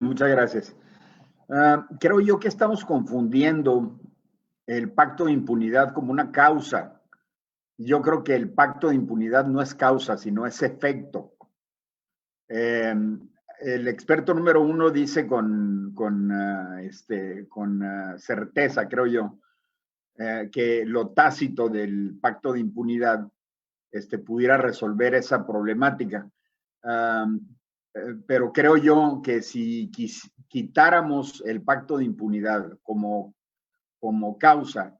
Muchas gracias. Creo yo que estamos confundiendo el pacto de impunidad como una causa. Yo creo que el pacto de impunidad no es causa, sino es efecto. El experto número uno dice con certeza, creo yo, que lo tácito del pacto de impunidad pudiera resolver esa problemática. Pero creo yo que si quitáramos el pacto de impunidad como causa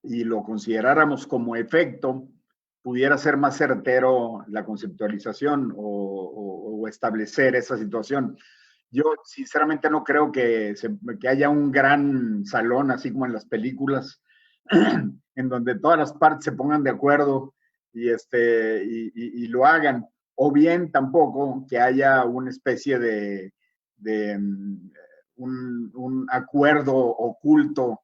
y lo consideráramos como efecto, pudiera ser más certero la conceptualización o establecer esa situación. Yo sinceramente no creo que haya un gran salón, así como en las películas, en donde todas las partes se pongan de acuerdo y lo hagan, o bien tampoco que haya una especie de un acuerdo oculto,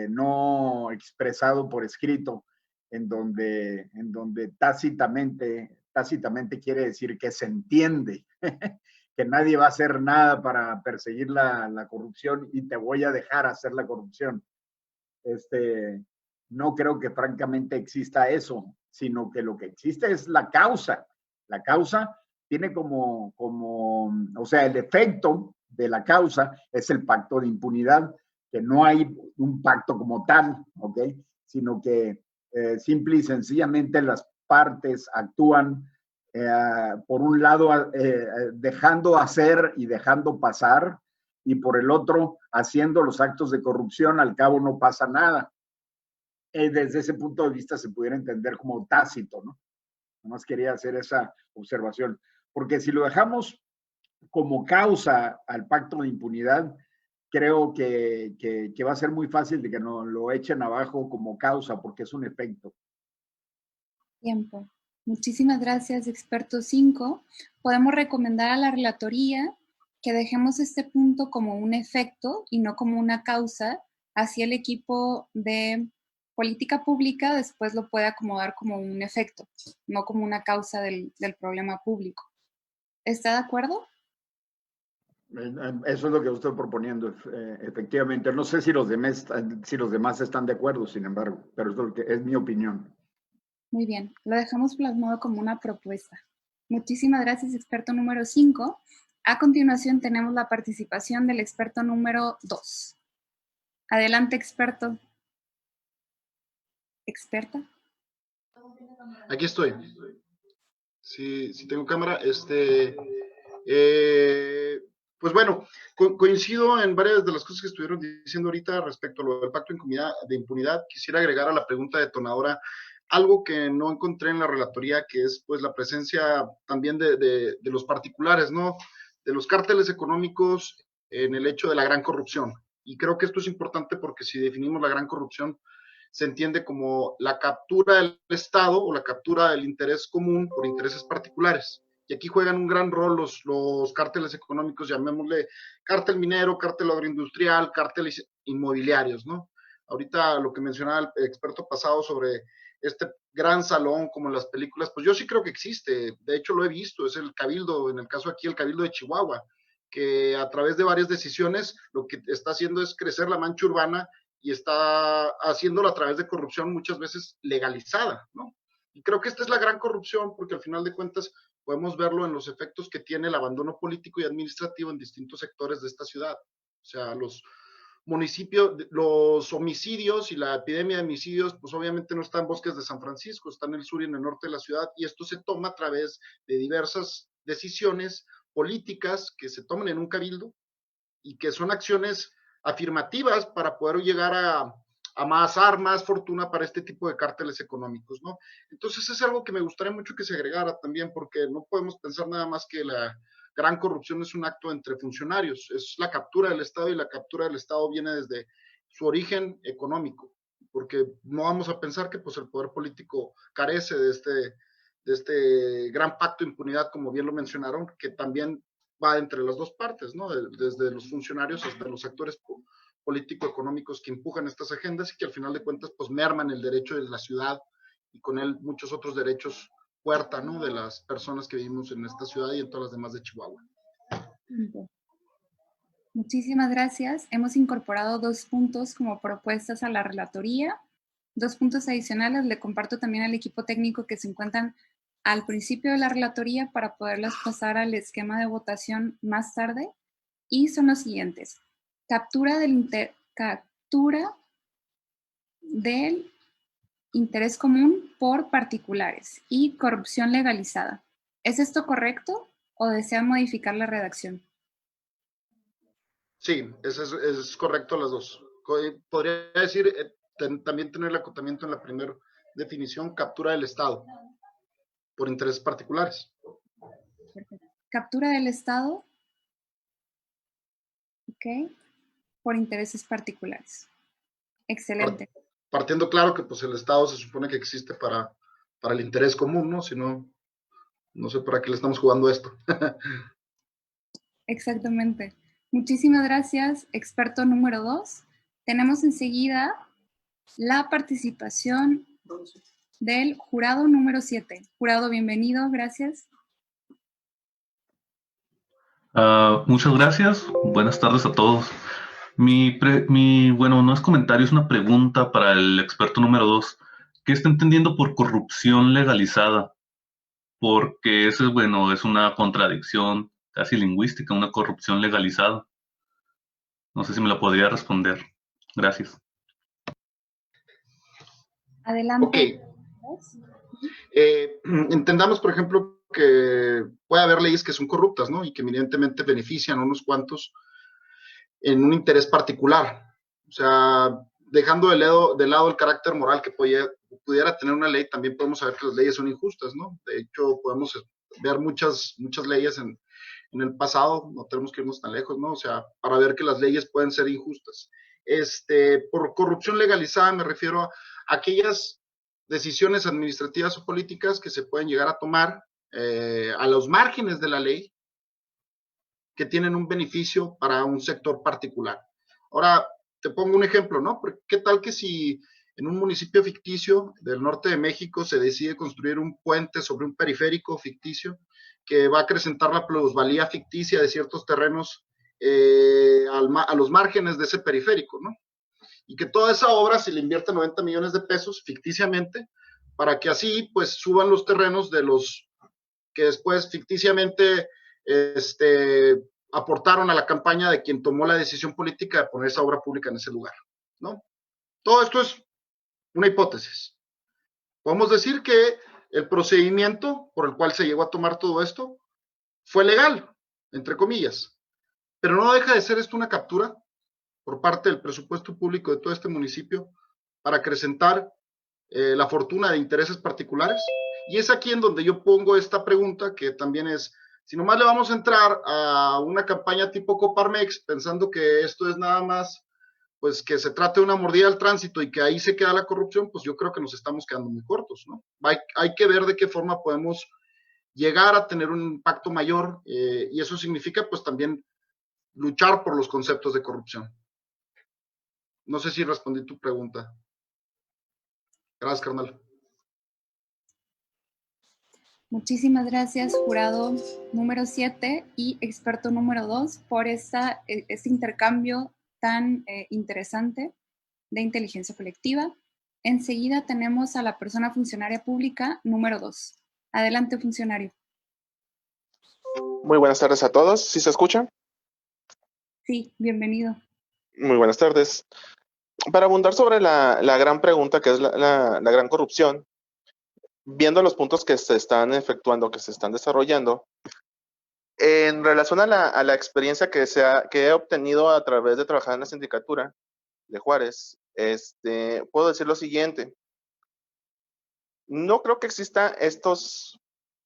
no expresado por escrito, en donde tácitamente quiere decir que se entiende que nadie va a hacer nada para perseguir la corrupción y te voy a dejar hacer la corrupción. No creo que francamente exista eso, sino que lo que existe es la causa. La causa tiene o sea, el efecto de la causa es el pacto de impunidad, que no hay un pacto como tal, ¿ok? Sino que simple y sencillamente las partes actúan, por un lado, dejando hacer y dejando pasar, y por el otro, haciendo los actos de corrupción, al cabo no pasa nada. Desde ese punto de vista se pudiera entender como tácito, ¿no? Nomás quería hacer esa observación. Porque si lo dejamos como causa al pacto de impunidad, creo que va a ser muy fácil de que nos lo echen abajo como causa, porque es un efecto. Tiempo. Muchísimas gracias, experto 5. Podemos recomendar a la relatoría que dejemos este punto como un efecto y no como una causa, así el equipo de política pública después lo puede acomodar como un efecto, no como una causa del problema público. ¿Está de acuerdo? Eso es lo que estoy proponiendo, efectivamente. No sé si los demás están de acuerdo, sin embargo, pero es mi opinión. Muy bien, lo dejamos plasmado como una propuesta. Muchísimas gracias, experto número 5. A continuación tenemos la participación del experto número 2. Adelante, experto. ¿Experta? Aquí estoy. Sí, tengo cámara. Pues bueno, coincido en varias de las cosas que estuvieron diciendo ahorita respecto a lo del pacto de impunidad. Quisiera agregar a la pregunta detonadora algo que no encontré en la relatoría, que es pues la presencia también de los particulares, ¿no? De los cárteles económicos en el hecho de la gran corrupción. Y creo que esto es importante porque si definimos la gran corrupción, se entiende como la captura del Estado o la captura del interés común por intereses particulares. Y aquí juegan un gran rol los cárteles económicos, llamémosle cártel minero, cártel agroindustrial, cárteles inmobiliarios, ¿no? Ahorita lo que mencionaba el experto pasado sobre este gran salón como en las películas, pues yo sí creo que existe, de hecho lo he visto, es el cabildo, en el caso aquí el cabildo de Chihuahua, que a través de varias decisiones lo que está haciendo es crecer la mancha urbana y está haciéndolo a través de corrupción muchas veces legalizada, ¿no? Y creo que esta es la gran corrupción porque al final de cuentas podemos verlo en los efectos que tiene el abandono político y administrativo en distintos sectores de esta ciudad. O sea, los municipios, los homicidios y la epidemia de homicidios, pues obviamente no está en Bosques de San Francisco, está en el sur y en el norte de la ciudad, y esto se toma a través de diversas decisiones políticas que se toman en un cabildo y que son acciones afirmativas para poder llegar a más armas, fortuna para este tipo de cárteles económicos, ¿no? Entonces es algo que me gustaría mucho que se agregara también, porque no podemos pensar nada más que la gran corrupción es un acto entre funcionarios, es la captura del Estado y la captura del Estado viene desde su origen económico, porque no vamos a pensar que pues el poder político carece de este gran pacto de impunidad, como bien lo mencionaron, que también va entre las dos partes, ¿no? Desde los funcionarios hasta los actores político-económicos que empujan estas agendas y que al final de cuentas pues merman el derecho de la ciudad y con él muchos otros derechos puerta, ¿no? De las personas que vivimos en esta ciudad y en todas las demás de Chihuahua. Tiempo. Muchísimas gracias. Hemos incorporado 2 puntos como propuestas a la relatoría. 2 puntos adicionales le comparto también al equipo técnico que se encuentran al principio de la relatoría para poderlas pasar al esquema de votación más tarde. Y son los siguientes. Captura del interés común por particulares y corrupción legalizada. ¿Es esto correcto o desean modificar la redacción? Sí, es correcto las dos. Podría decir, también tener el acotamiento en la primera definición, captura del Estado por intereses particulares. Perfecto. Captura del Estado, ok, por intereses particulares. Excelente. Partiendo claro que pues el Estado se supone que existe para el interés común, ¿no? Si no, no sé para qué le estamos jugando esto. Exactamente. Muchísimas gracias, experto número 2. Tenemos enseguida la participación del jurado número 7. Jurado, bienvenido, gracias. Muchas gracias. Buenas tardes a todos. Bueno, no es comentario, es una pregunta para el experto número 2. ¿Qué está entendiendo por corrupción legalizada? Porque eso, bueno, es una contradicción casi lingüística, una corrupción legalizada. No sé si me la podría responder. Gracias. Adelante. Ok. Entendamos, por ejemplo, que puede haber leyes que son corruptas, ¿no? Y que evidentemente benefician a unos cuantos en un interés particular. O sea, dejando de lado el carácter moral que pudiera tener una ley, también podemos saber que las leyes son injustas, ¿no? De hecho, podemos ver muchas leyes en el pasado, no tenemos que irnos tan lejos, ¿no? O sea, para ver que las leyes pueden ser injustas. Por corrupción legalizada me refiero a aquellas decisiones administrativas o políticas que se pueden llegar a tomar a los márgenes de la ley, que tienen un beneficio para un sector particular. Ahora, te pongo un ejemplo, ¿no? ¿Qué tal que si en un municipio ficticio del norte de México se decide construir un puente sobre un periférico ficticio que va a acrecentar la plusvalía ficticia de ciertos terrenos a los márgenes de ese periférico, ¿no? Y que toda esa obra se le invierte 90 millones de pesos ficticiamente para que así pues suban los terrenos de los que después ficticiamente aportaron a la campaña de quien tomó la decisión política de poner esa obra pública en ese lugar, ¿no? Todo esto es una hipótesis. Podemos decir que el procedimiento por el cual se llegó a tomar todo esto fue legal, entre comillas, pero no deja de ser esto una captura por parte del presupuesto público de todo este municipio para acrecentar la fortuna de intereses particulares. Y es aquí en donde yo pongo esta pregunta, que también es, si nomás le vamos a entrar a una campaña tipo Coparmex, pensando que esto es nada más, pues que se trate de una mordida al tránsito y que ahí se queda la corrupción, pues yo creo que nos estamos quedando muy cortos, ¿no? Hay que ver de qué forma podemos llegar a tener un impacto mayor, y eso significa pues también luchar por los conceptos de corrupción. No sé si respondí tu pregunta. Gracias, carnal. Muchísimas gracias, jurado número 7 y experto número 2, por este intercambio tan interesante de inteligencia colectiva. Enseguida tenemos a la persona funcionaria pública número 2. Adelante, funcionario. Muy buenas tardes a todos. ¿Sí se escucha? Sí, bienvenido. Muy buenas tardes. Para abundar sobre la gran pregunta que es la gran corrupción, viendo los puntos que se están efectuando, que se están desarrollando, en relación a la experiencia que he obtenido a través de trabajar en la sindicatura de Juárez, puedo decir lo siguiente. No creo que existan estos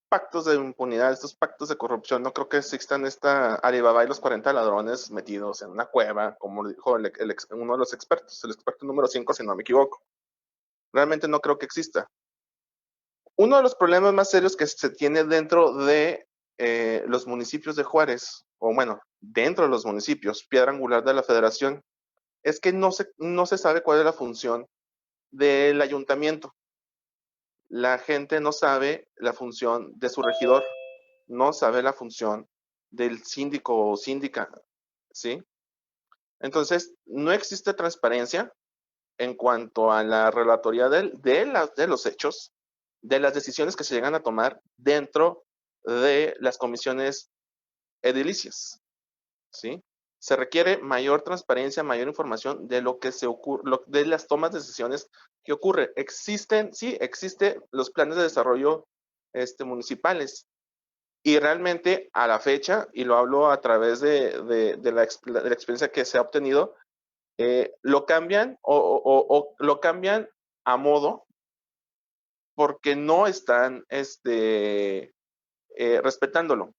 pactos de impunidad, estos pactos de corrupción. No creo que existan esta Alibaba y los 40 ladrones metidos en una cueva, como dijo uno de los expertos, el experto número 5, si no me equivoco. Realmente no creo que exista. Uno de los problemas más serios que se tiene dentro de los municipios de Juárez, o bueno, dentro de los municipios, piedra angular de la federación, es que no se sabe cuál es la función del ayuntamiento. La gente no sabe la función de su regidor, no sabe la función del síndico o síndica, ¿sí? Entonces, no existe transparencia en cuanto a la relatoría de los hechos, de las decisiones que se llegan a tomar dentro de las comisiones edilicias, ¿sí? Se requiere mayor transparencia, mayor información de lo que se ocurre, de las tomas de decisiones que ocurre. Existen los planes de desarrollo municipales, y realmente a la fecha, y lo hablo a través de la experiencia que se ha obtenido, lo cambian o lo cambian a modo porque no están respetándolo.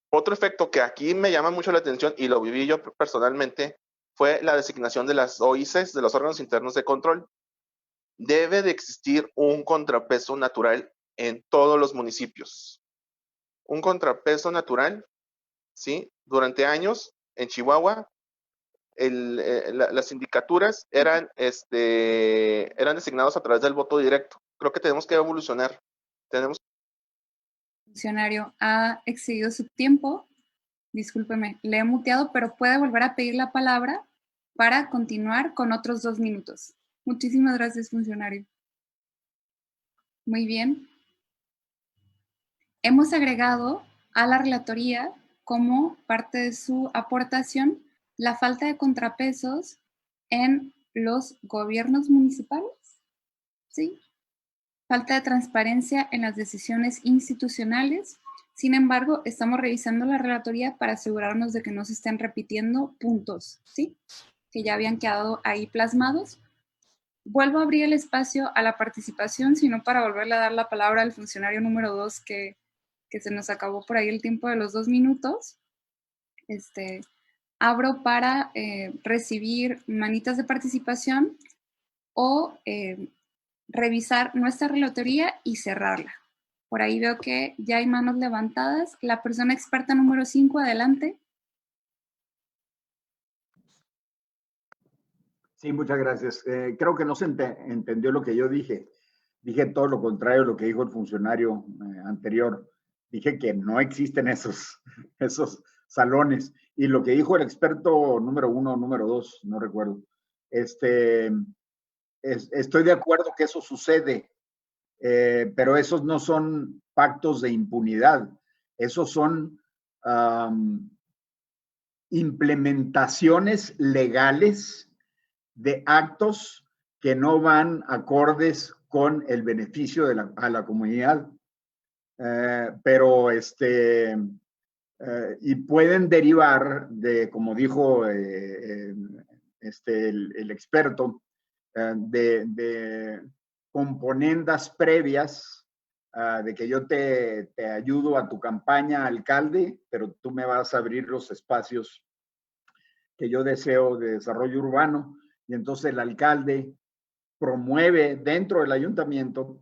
Otro efecto que aquí me llama mucho la atención y lo viví yo personalmente fue la designación de las OICs, de los órganos internos de control. Debe de existir un contrapeso natural en todos los municipios. Un contrapeso natural, ¿sí? Durante años en Chihuahua, las sindicaturas eran designados a través del voto directo. Creo que tenemos que evolucionar. El funcionario ha excedido su tiempo. Discúlpeme, le he muteado, pero puede volver a pedir la palabra para continuar con otros 2 minutos. Muchísimas gracias, funcionario. Muy bien. Hemos agregado a la relatoría como parte de su aportación la falta de contrapesos en los gobiernos municipales, ¿sí? Falta de transparencia en las decisiones institucionales. Sin embargo, estamos revisando la relatoría para asegurarnos de que no se estén repitiendo puntos, ¿sí? Que ya habían quedado ahí plasmados. Vuelvo a abrir el espacio a la participación, sino para volverle a dar la palabra al funcionario número 2 que se nos acabó por ahí el tiempo de los 2 minutos. Abro para recibir manitas de participación o revisar nuestra relatoría y cerrarla. Por ahí veo que ya hay manos levantadas. La persona experta número 5, adelante. Sí, muchas gracias. Creo que no se entendió lo que yo dije. Dije todo lo contrario a lo que dijo el funcionario anterior. Dije que no existen esos salones. Y lo que dijo el experto número 1 o número 2, no recuerdo. Estoy de acuerdo que eso sucede, pero esos no son pactos de impunidad. Esos son implementaciones legales de actos que no van acordes con el beneficio a la comunidad. Pero y pueden derivar de, como dijo el experto, de componendas previas, de que yo te ayudo a tu campaña, alcalde, pero tú me vas a abrir los espacios que yo deseo de desarrollo urbano, y entonces el alcalde promueve dentro del ayuntamiento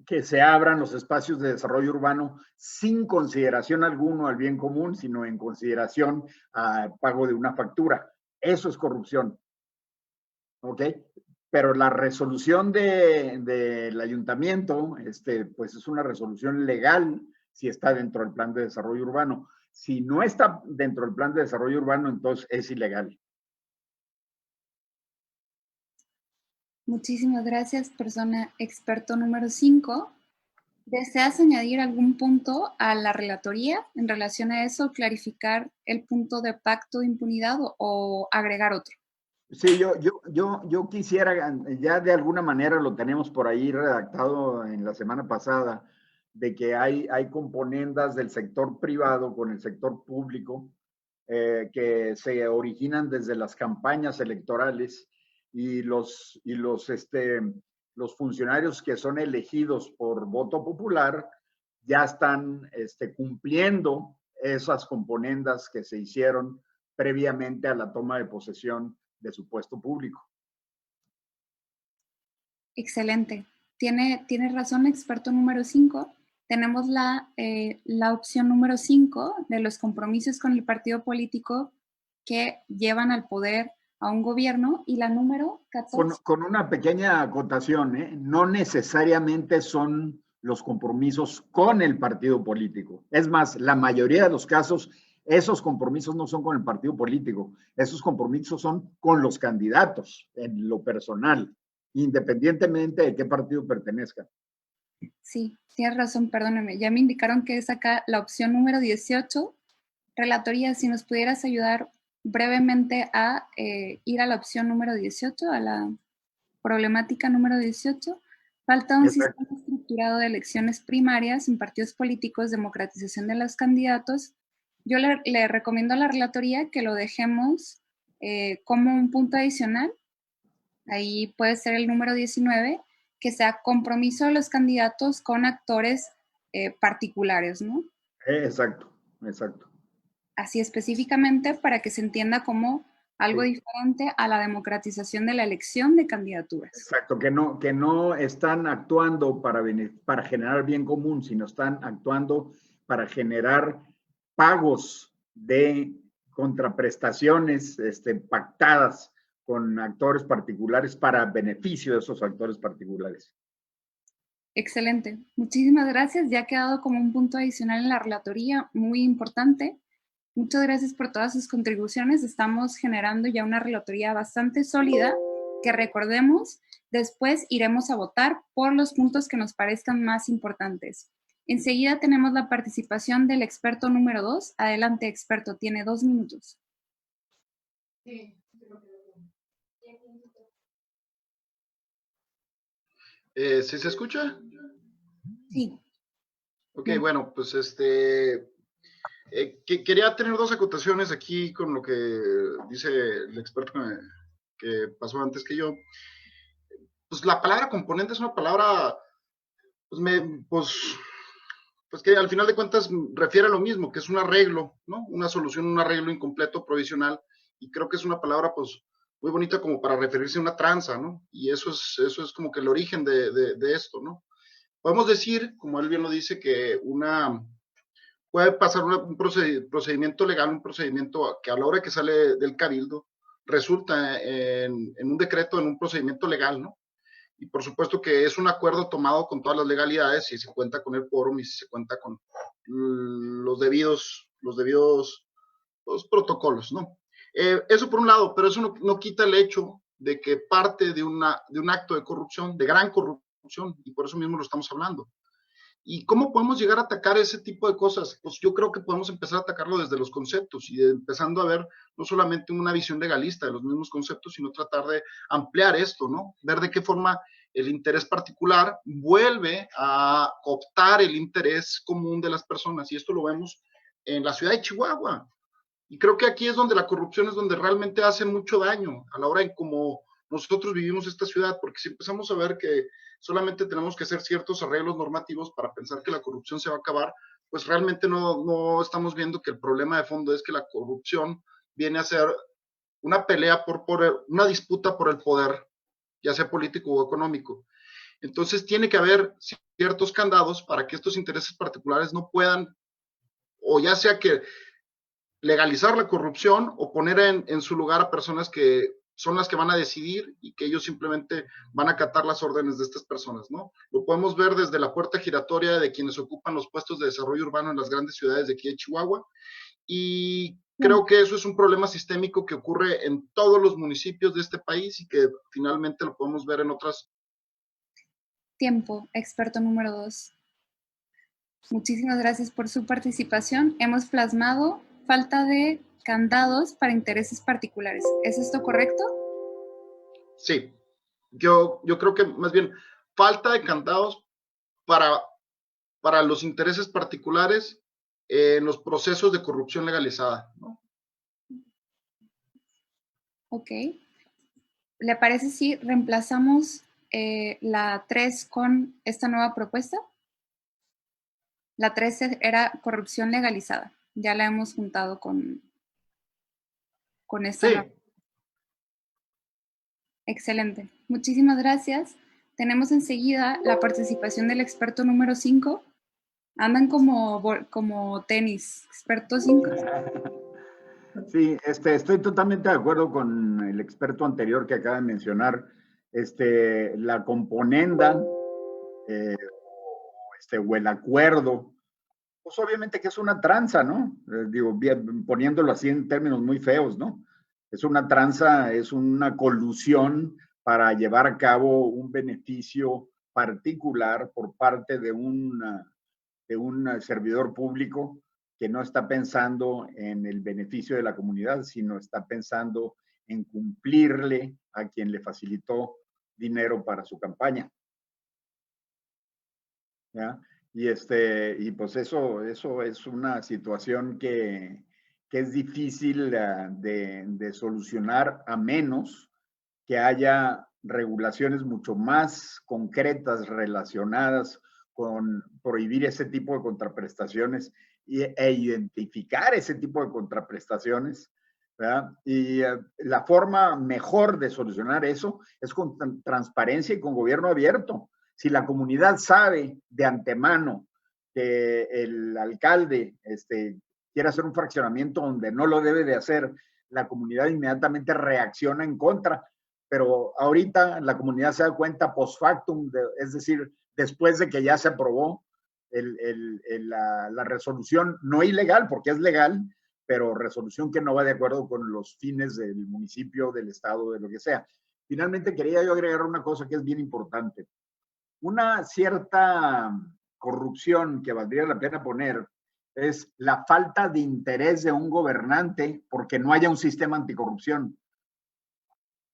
que se abran los espacios de desarrollo urbano sin consideración alguno al bien común, sino en consideración al pago de una factura. Eso es corrupción. ¿Ok? Pero la resolución del ayuntamiento, pues es una resolución legal si está dentro del plan de desarrollo urbano. Si no está dentro del plan de desarrollo urbano, entonces es ilegal. Muchísimas gracias, persona experto número 5. ¿Deseas añadir algún punto a la relatoría en relación a eso, clarificar el punto de pacto de impunidad o agregar otro? Sí, yo quisiera, ya de alguna manera lo tenemos por ahí redactado en la semana pasada, de que hay componendas del sector privado con el sector público que se originan desde las campañas electorales y los funcionarios que son elegidos por voto popular ya están cumpliendo esas componendas que se hicieron previamente a la toma de posesión de su puesto público. Excelente. Tiene razón, experto número 5. Tenemos la opción número 5 de los compromisos con el partido político que llevan al poder a un gobierno, y la número 14. Con una pequeña acotación, no necesariamente son los compromisos con el partido político. Es más, la mayoría de los casos, esos compromisos no son con el partido político, esos compromisos son con los candidatos en lo personal, independientemente de qué partido pertenezcan. Sí, tienes razón, perdóname. Ya me indicaron que es acá la opción número 18. Relatoría, si nos pudieras ayudar brevemente a ir a la opción número 18, a la problemática número 18. Falta un sistema estructurado de elecciones primarias en partidos políticos, democratización de los candidatos. Yo le recomiendo a la relatoría que lo dejemos como un punto adicional. Ahí puede ser el número 19, que sea compromiso de los candidatos con actores particulares, ¿no? Exacto, exacto. Así específicamente para que se entienda como algo diferente a la democratización de la elección de candidaturas. Exacto, que no están actuando para generar bien común, sino están actuando para generar pagos de contraprestaciones pactadas con actores particulares para beneficio de esos actores particulares. Excelente. Muchísimas gracias. Ya ha quedado como un punto adicional en la relatoría, muy importante. Muchas gracias por todas sus contribuciones. Estamos generando ya una relatoría bastante sólida que, recordemos, después iremos a votar por los puntos que nos parezcan más importantes. Enseguida tenemos la participación del experto número 2. Adelante, experto, tiene 2 minutos. Sí. ¿Sí se escucha? Sí. Ok, bueno, pues quería tener 2 acotaciones aquí con lo que dice el experto que pasó antes que yo. Pues la palabra componente es una palabra, pues que al final de cuentas refiere a lo mismo, que es un arreglo, ¿no? Una solución, un arreglo incompleto, provisional, y creo que es una palabra, pues, muy bonita como para referirse a una tranza, ¿no? Y eso es como que el origen de esto, ¿no? Podemos decir, como él bien lo dice, que puede pasar un procedimiento legal, un procedimiento que a la hora que sale del cabildo resulta en un decreto, en un procedimiento legal, ¿no? Y por supuesto que es un acuerdo tomado con todas las legalidades y se cuenta con el quórum y se cuenta con los debidos los protocolos, ¿no? Eso por un lado, pero eso no quita el hecho de que parte de un acto de corrupción, de gran corrupción, y por eso mismo lo estamos hablando. ¿Y cómo podemos llegar a atacar ese tipo de cosas? Pues yo creo que podemos empezar a atacarlo desde los conceptos y empezando a ver no solamente una visión legalista de los mismos conceptos, sino tratar de ampliar esto, ¿no? Ver de qué forma el interés particular vuelve a cooptar el interés común de las personas. Y esto lo vemos en la ciudad de Chihuahua. Y creo que aquí es donde la corrupción es donde realmente hace mucho daño a la hora en cómo nosotros vivimos esta ciudad, porque si empezamos a ver que solamente tenemos que hacer ciertos arreglos normativos para pensar que la corrupción se va a acabar, pues realmente no estamos viendo que el problema de fondo es que la corrupción viene a ser una pelea una disputa por el poder, ya sea político o económico. Entonces tiene que haber ciertos candados para que estos intereses particulares no puedan, o ya sea que legalizar la corrupción o poner en su lugar a personas que son las que van a decidir y que ellos simplemente van a acatar las órdenes de estas personas, ¿no? Lo podemos ver desde la puerta giratoria de quienes ocupan los puestos de desarrollo urbano en las grandes ciudades de aquí de Chihuahua, y creo que eso es un problema sistémico que ocurre en todos los municipios de este país y que finalmente lo podemos ver en otras. Tiempo, experto número 2. Muchísimas gracias por su participación. Hemos plasmado falta de candados para intereses particulares. ¿Es esto correcto? Sí, yo creo que más bien falta de candados para los intereses particulares en los procesos de corrupción legalizada, ¿no? Ok. ¿Le parece si reemplazamos la 3 con esta nueva propuesta? La 3 era corrupción legalizada. Ya la hemos juntado con esta. Sí. Excelente. Muchísimas gracias. Tenemos enseguida la participación del experto número 5. Andan como tenis, experto 5. Sí, estoy totalmente de acuerdo con el experto anterior que acaba de mencionar. La componenda, o el acuerdo, pues obviamente que es una tranza, ¿no? Digo, bien, poniéndolo así en términos muy feos, ¿no? Es una tranza, es una colusión para llevar a cabo un beneficio particular por parte de un servidor público que no está pensando en el beneficio de la comunidad, sino está pensando en cumplirle a quien le facilitó dinero para su campaña. ¿Ya? Y pues eso es una situación que es difícil de solucionar, a menos que haya regulaciones mucho más concretas relacionadas con prohibir ese tipo de contraprestaciones e identificar ese tipo de contraprestaciones, ¿verdad? Y la forma mejor de solucionar eso es con transparencia y con gobierno abierto. Si la comunidad sabe de antemano que el alcalde quiere hacer un fraccionamiento donde no lo debe de hacer, la comunidad inmediatamente reacciona en contra. Pero ahorita la comunidad se da cuenta post factum, es decir, después de que ya se aprobó la resolución, no ilegal, porque es legal, pero resolución que no va de acuerdo con los fines del municipio, del estado, de lo que sea. Finalmente, quería yo agregar una cosa que es bien importante. Una cierta corrupción que valdría la pena poner es la falta de interés de un gobernante porque no haya un sistema anticorrupción.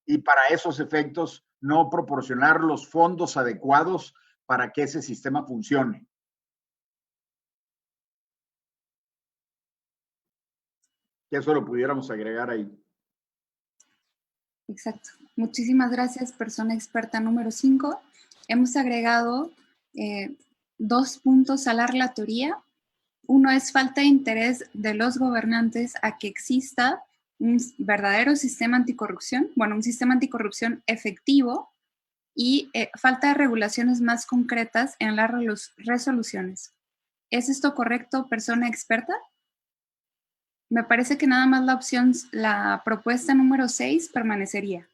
Y para esos efectos, no proporcionar los fondos adecuados para que ese sistema funcione. Que eso lo pudiéramos agregar ahí. Exacto. Muchísimas gracias, persona experta número 5. Hemos agregado 2 puntos a la relatoría. Uno es falta de interés de los gobernantes a que exista un verdadero sistema anticorrupción, bueno, un sistema anticorrupción efectivo, y falta de regulaciones más concretas en las resoluciones. ¿Es esto correcto, persona experta? Me parece que nada más la propuesta número 6 permanecería.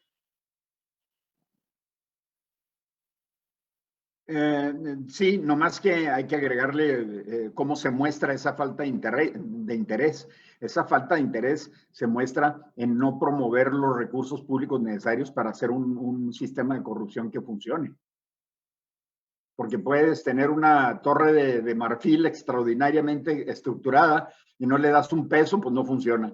Sí, nomás que hay que agregarle cómo se muestra esa falta de interés. Esa falta de interés se muestra en no promover los recursos públicos necesarios para hacer un sistema de corrupción que funcione. Porque puedes tener una torre de marfil extraordinariamente estructurada y no le das un peso, pues no funciona.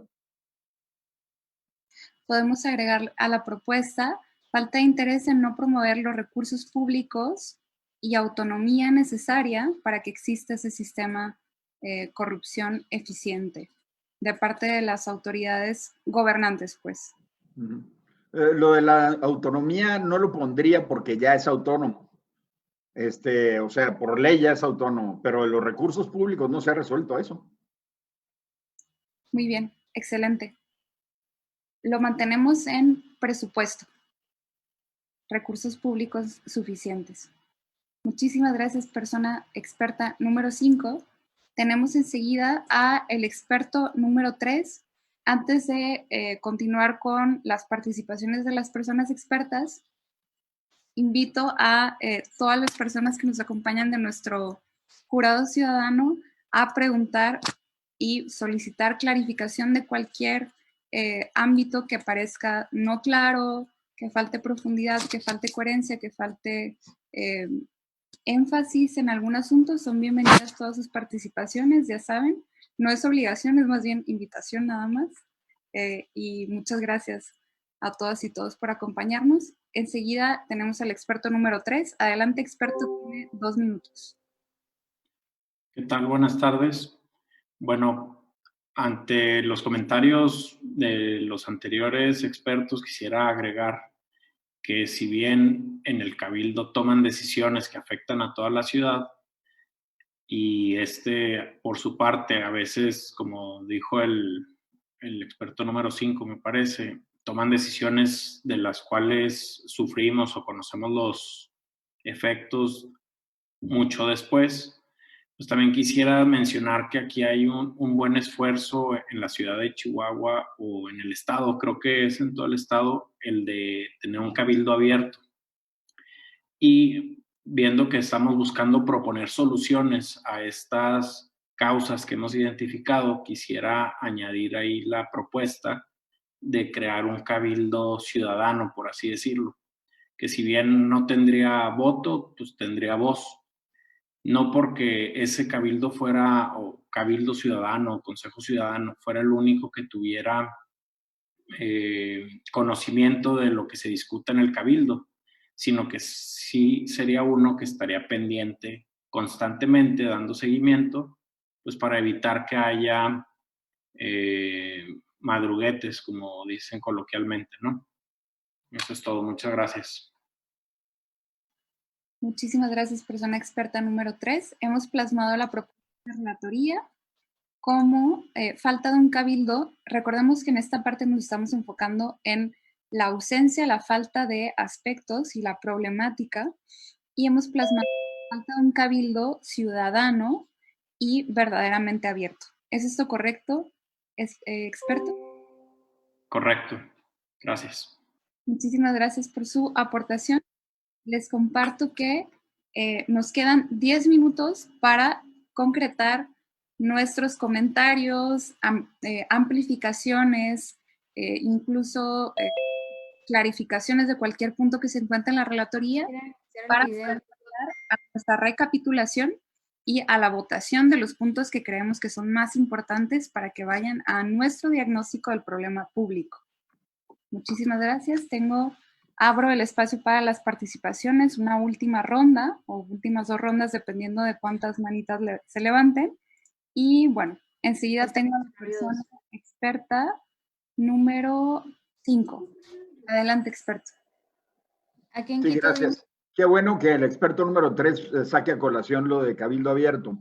Podemos agregar a la propuesta falta de interés en no promover los recursos públicos y autonomía necesaria para que exista ese sistema corrupción eficiente de parte de las autoridades gobernantes, pues. Lo de la autonomía no lo pondría porque ya es autónomo. O sea, por ley ya es autónomo, pero los recursos públicos no se ha resuelto eso. Muy bien, excelente. Lo mantenemos en presupuesto. Recursos públicos suficientes. Muchísimas gracias, persona experta número 5. Tenemos enseguida a el experto número 3. Antes de continuar con las participaciones de las personas expertas, invito a todas las personas que nos acompañan de nuestro jurado ciudadano a preguntar y solicitar clarificación de cualquier ámbito que parezca no claro, que falte profundidad, que falte coherencia, que falte énfasis en algún asunto. Son bienvenidas todas sus participaciones, ya saben. No es obligación, es más bien invitación nada más. Y muchas gracias a todas y todos por acompañarnos. Enseguida tenemos al experto número 3. Adelante, experto, tiene 2 minutos. ¿Qué tal? Buenas tardes. Bueno, ante los comentarios de los anteriores expertos, quisiera agregar que si bien en el Cabildo toman decisiones que afectan a toda la ciudad, y por su parte, a veces, como dijo el experto número 5, me parece, toman decisiones de las cuales sufrimos o conocemos los efectos mucho después. Pues también quisiera mencionar que aquí hay un buen esfuerzo en la ciudad de Chihuahua o en el estado, creo que es en todo el estado, el de tener un cabildo abierto. Y viendo que estamos buscando proponer soluciones a estas causas que hemos identificado, quisiera añadir ahí la propuesta de crear un cabildo ciudadano, por así decirlo, que si bien no tendría voto, pues tendría voz. No porque ese cabildo fuera, o cabildo ciudadano, o consejo ciudadano, fuera el único que tuviera conocimiento de lo que se discuta en el cabildo, sino que sí sería uno que estaría pendiente constantemente, dando seguimiento, pues para evitar que haya madruguetes, como dicen coloquialmente, ¿no? Eso es todo. Muchas gracias. Muchísimas gracias, persona experta número 3. Hemos plasmado la propuesta de relatoría como falta de un cabildo. Recordemos que en esta parte nos estamos enfocando en la ausencia, la falta de aspectos y la problemática, y hemos plasmado la falta de un cabildo ciudadano y verdaderamente abierto. ¿Es esto correcto, experto? Correcto. Gracias. Muchísimas gracias por su aportación. Les comparto que nos quedan 10 minutos para concretar nuestros comentarios, amplificaciones, incluso clarificaciones de cualquier punto que se encuentre en la relatoría para poder pasar a nuestra recapitulación y a la votación de los puntos que creemos que son más importantes para que vayan a nuestro diagnóstico del problema público. Muchísimas gracias. Abro el espacio para las participaciones, una última ronda o últimas 2 rondas dependiendo de cuántas manitas se levanten. Y bueno, enseguida tengo a la persona experta número 5. Adelante, experto. Sí, gracias. Qué bueno que el experto número 3 saque a colación lo de cabildo abierto.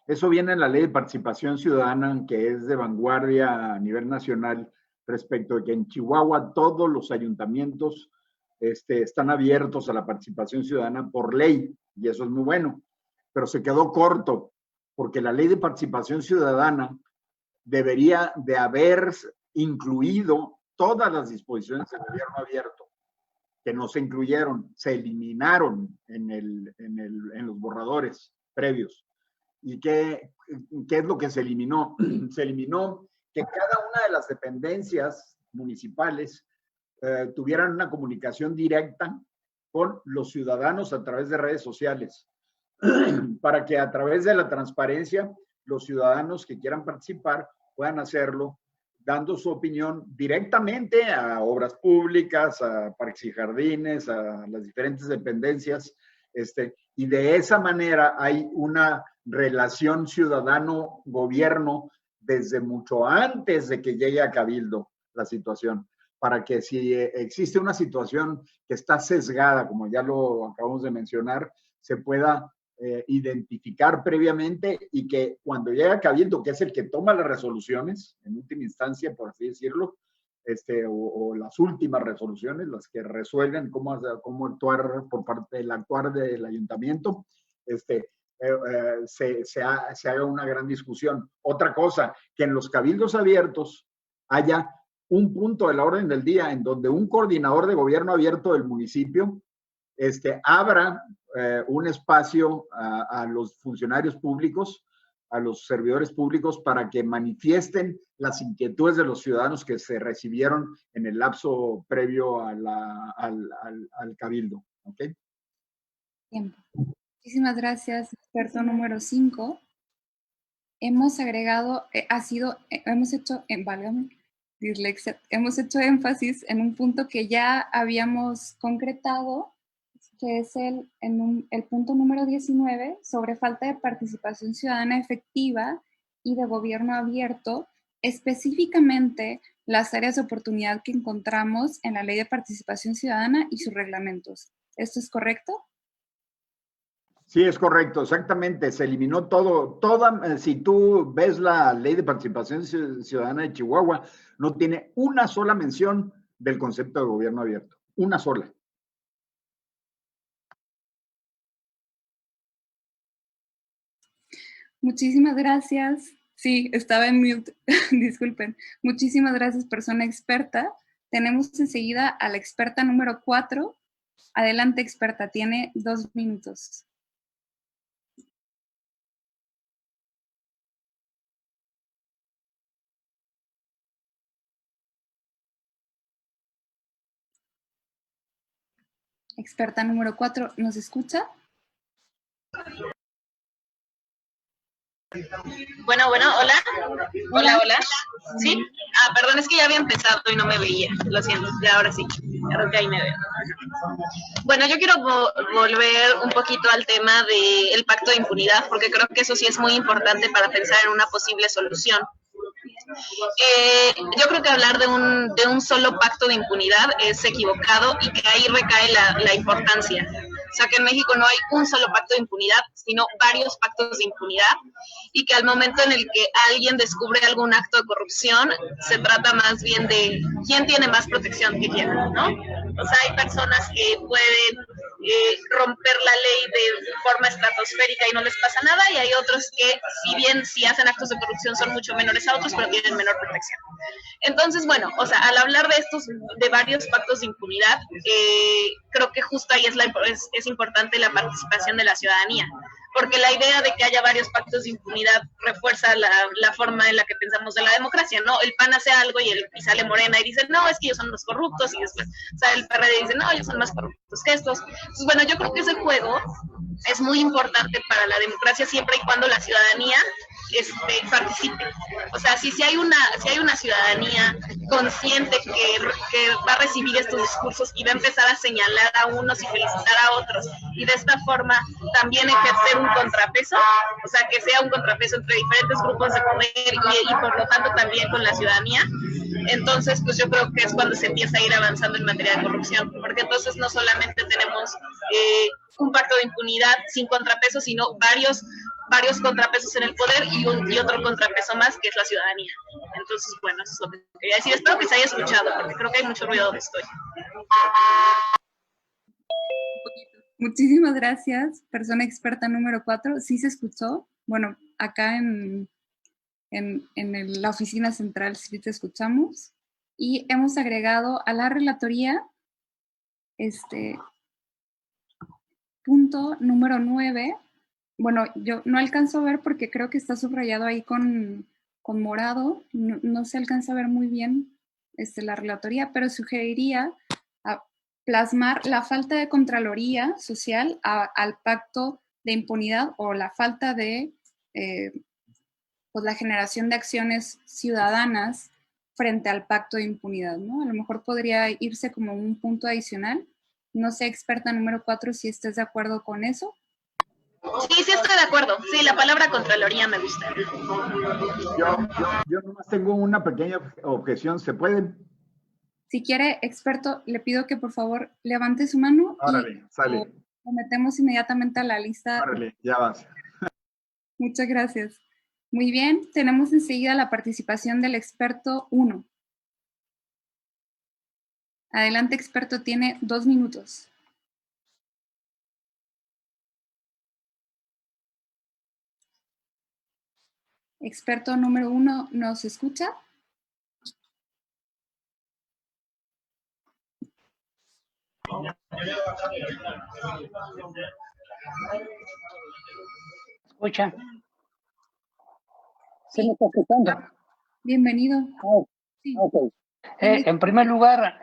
Eso viene en la Ley de Participación Ciudadana, que es de vanguardia a nivel nacional, respecto de que en Chihuahua todos los ayuntamientos están abiertos a la participación ciudadana por ley, y eso es muy bueno, pero se quedó corto, porque la Ley de Participación Ciudadana debería de haber incluido todas las disposiciones del gobierno abierto, que no se incluyeron, se eliminaron en los borradores previos. ¿Y qué es lo que se eliminó? Se eliminó que cada una de las dependencias municipales tuvieran una comunicación directa con los ciudadanos a través de redes sociales, para que a través de la transparencia los ciudadanos que quieran participar puedan hacerlo dando su opinión directamente a obras públicas, a parques y jardines, a las diferentes dependencias, y de esa manera hay una relación ciudadano-gobierno desde mucho antes de que llegue a Cabildo la situación, para que si existe una situación que está sesgada, como ya lo acabamos de mencionar, se pueda identificar previamente y que cuando llegue a Cabildo, que es el que toma las resoluciones, en última instancia, por así decirlo, o las últimas resoluciones, las que resuelven cómo actuar por parte del actuar del ayuntamiento, se haga una gran discusión. Otra cosa, que en los cabildos abiertos haya un punto de la orden del día en donde un coordinador de gobierno abierto del municipio abra un espacio a los funcionarios públicos, a los servidores públicos, para que manifiesten las inquietudes de los ciudadanos que se recibieron en el lapso previo al cabildo. ¿Okay? Tiempo. Muchísimas gracias, experto número 5. Hemos agregado, hemos hecho énfasis en un punto que ya habíamos concretado, que es el punto número 19, sobre falta de participación ciudadana efectiva y de gobierno abierto, específicamente las áreas de oportunidad que encontramos en la Ley de Participación Ciudadana y sus reglamentos. ¿Esto es correcto? Sí, es correcto, exactamente. Se eliminó si tú ves la Ley de Participación Ciudadana de Chihuahua, no tiene una sola mención del concepto de gobierno abierto, una sola. Muchísimas gracias. Sí, estaba en mute. Disculpen. Muchísimas gracias, persona experta. Tenemos enseguida a la experta número 4, Adelante, experta, tiene 2 minutos. Experta número 4, ¿nos escucha? Bueno, hola. Hola. ¿Sí? Perdón, es que ya había empezado y no me veía. Lo siento, ya ahora sí. Creo que ahí me veo. Bueno, yo quiero volver un poquito al tema del pacto de impunidad, porque creo que eso sí es muy importante para pensar en una posible solución. Yo creo que hablar de un solo pacto de impunidad es equivocado y que ahí recae la importancia. O sea, que en México no hay un solo pacto de impunidad, sino varios pactos de impunidad, y que al momento en el que alguien descubre algún acto de corrupción, se trata más bien de quién tiene más protección que quién, ¿no? O sea, hay personas que pueden romper la ley de forma estratosférica y no les pasa nada, y hay otros que, si hacen actos de corrupción, son mucho menores a otros, pero tienen menor protección. Entonces, bueno, o sea, al hablar de varios pactos de impunidad, creo que justo ahí es importante la participación de la ciudadanía, porque la idea de que haya varios pactos de impunidad refuerza la forma en la que pensamos de la democracia, ¿no? El PAN hace algo y sale Morena y dice, no, es que ellos son los corruptos, y después sale el PRD y dice, no, ellos son más corruptos que estos. Entonces, bueno, yo creo que ese juego es muy importante para la democracia siempre y cuando la ciudadanía participe. O sea, si hay una ciudadanía consciente que va a recibir estos discursos y va a empezar a señalar a unos y felicitar a otros, y de esta forma también ejercer un contrapeso, o sea, que sea un contrapeso entre diferentes grupos de poder y por lo tanto también con la ciudadanía, entonces pues yo creo que es cuando se empieza a ir avanzando en materia de corrupción, porque entonces no solamente tenemos un pacto de impunidad sin contrapeso, sino varios contrapesos en el poder y otro contrapeso más, que es la ciudadanía. Entonces, bueno, eso es lo que quería decir. Espero que se haya escuchado, porque creo que hay mucho ruido donde estoy. Muchísimas gracias, persona experta número 4. ¿Sí se escuchó? Bueno, acá en la oficina central sí te escuchamos. Y hemos agregado a la relatoría punto número 9. Bueno, yo no alcanzo a ver porque creo que está subrayado ahí con morado. No se alcanza a ver muy bien la relatoría, pero sugeriría plasmar la falta de contraloría social al pacto de impunidad, o la falta de pues la generación de acciones ciudadanas frente al pacto de impunidad, ¿no? A lo mejor podría irse como un punto adicional. No sé, experta número 4, si estés de acuerdo con eso. Sí, estoy de acuerdo. Sí, la palabra contraloría me gusta. Yo nomás tengo una pequeña objeción. ¿Se puede? Si quiere, experto, le pido que por favor levante su mano. Órale, sale. Lo metemos inmediatamente a la lista. Órale, ya vas. Muchas gracias. Muy bien, tenemos enseguida la participación del experto 1. Adelante, experto, tiene 2 minutos. Experto número 1, ¿nos escucha? ¿Escucha? ¿Sí me está escuchando? Bienvenido. Sí. Okay. En primer lugar,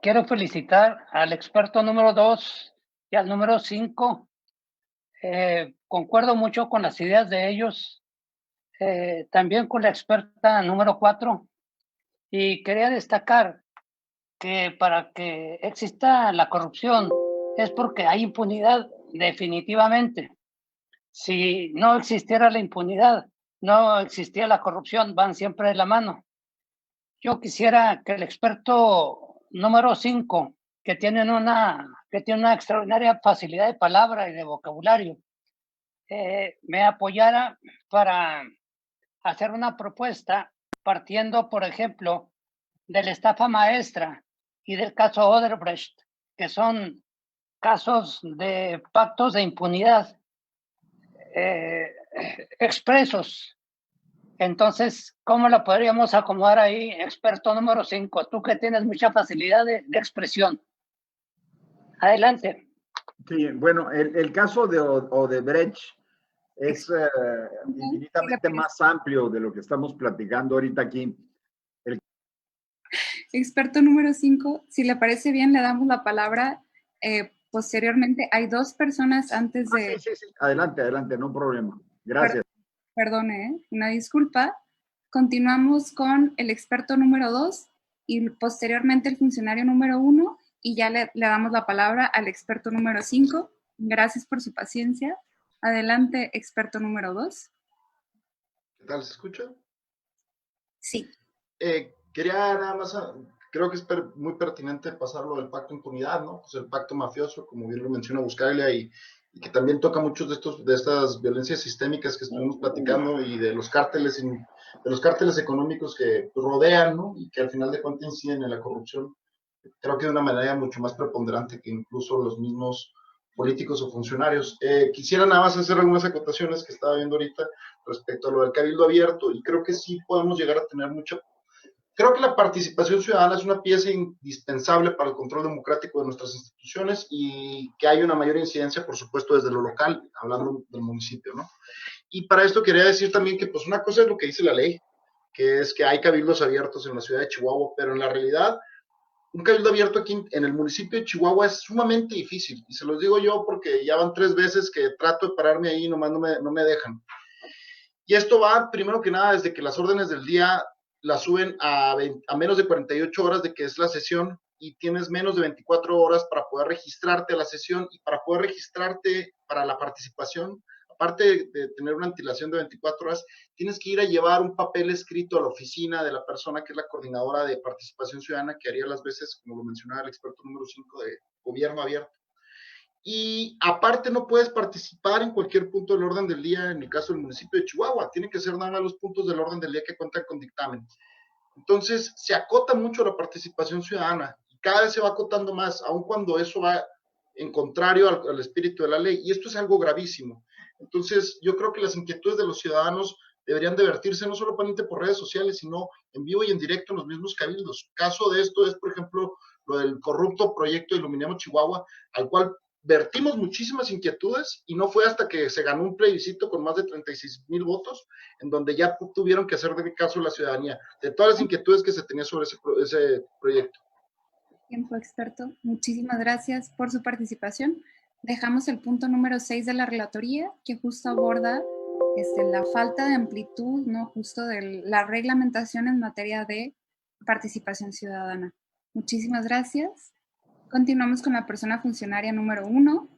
quiero felicitar al experto número 2 y al número 5. Concuerdo mucho con las ideas de ellos, también con la experta número 4. Y quería destacar que para que exista la corrupción es porque hay impunidad, definitivamente. Si no existiera la impunidad, no existía la corrupción, van siempre de la mano. Yo quisiera que el experto número 5, que tiene una extraordinaria facilidad de palabra y de vocabulario, me apoyara para hacer una propuesta partiendo, por ejemplo, de la estafa maestra y del caso Odebrecht, que son casos de pactos de impunidad expresos. Entonces, ¿cómo la podríamos acomodar ahí, experto número 5? Tú que tienes mucha facilidad de expresión. Adelante. Sí, bueno, el caso de Odebrecht es infinitamente más amplio de lo que estamos platicando ahorita aquí. Experto número 5, si le parece bien, le damos la palabra posteriormente. Hay 2 personas antes de... Sí. Adelante, no hay problema. Gracias. Perdone, una disculpa. Continuamos con el experto número 2 y posteriormente el funcionario número 1 y ya le damos la palabra al experto número 5. Gracias por su paciencia. Adelante, experto número 2. ¿Qué tal? ¿Se escucha? Sí. Quería nada más, creo que es muy pertinente pasarlo del pacto de impunidad, ¿no? Pues el pacto mafioso, como bien lo menciona Buscaglia, y que también toca muchos de estas violencias sistémicas que estuvimos platicando y de los cárteles económicos que rodean, ¿no? Y que al final de cuentas inciden en la corrupción. Creo que de una manera mucho más preponderante que incluso los mismos políticos o funcionarios. Quisiera nada más hacer algunas acotaciones que estaba viendo ahorita respecto a lo del cabildo abierto, y creo que sí podemos llegar a tener creo que la participación ciudadana es una pieza indispensable para el control democrático de nuestras instituciones y que hay una mayor incidencia, por supuesto, desde lo local, hablando del municipio, ¿no? Y para esto quería decir también que, pues, una cosa es lo que dice la ley, que es que hay cabildos abiertos en la ciudad de Chihuahua, pero en la realidad, un cabildo abierto aquí en el municipio de Chihuahua es sumamente difícil, y se los digo yo porque ya van 3 veces que trato de pararme ahí y nomás no me dejan. Y esto va, primero que nada, desde que las órdenes del día la suben a menos de 48 horas de que es la sesión, y tienes menos de 24 horas para poder registrarte a la sesión, y para poder registrarte para la participación, aparte de tener una antelación de 24 horas, tienes que ir a llevar un papel escrito a la oficina de la persona que es la coordinadora de participación ciudadana, que haría las veces, como lo mencionaba el experto número 5, de gobierno abierto. Y aparte no puedes participar en cualquier punto del orden del día, en el caso del municipio de Chihuahua, tienen que ser nada más los puntos del orden del día que cuentan con dictamen. Entonces se acota mucho la participación ciudadana, y cada vez se va acotando más, aun cuando eso va en contrario al espíritu de la ley, y esto es algo gravísimo. Entonces yo creo que las inquietudes de los ciudadanos deberían de vertirse no solamente por redes sociales, sino en vivo y en directo en los mismos cabildos. Caso de esto es, por ejemplo, lo del corrupto proyecto Iluminemos Chihuahua, al cual vertimos muchísimas inquietudes, y no fue hasta que se ganó un plebiscito con más de 36,000 votos, en donde ya tuvieron que hacer de caso la ciudadanía, de todas las inquietudes que se tenía sobre ese proyecto. Tiempo, experto. Muchísimas gracias por su participación. Dejamos el punto número 6 de la relatoría, que justo aborda la falta de amplitud, ¿no? Justo de la reglamentación en materia de participación ciudadana. Muchísimas gracias. Continuamos con la persona funcionaria número 1.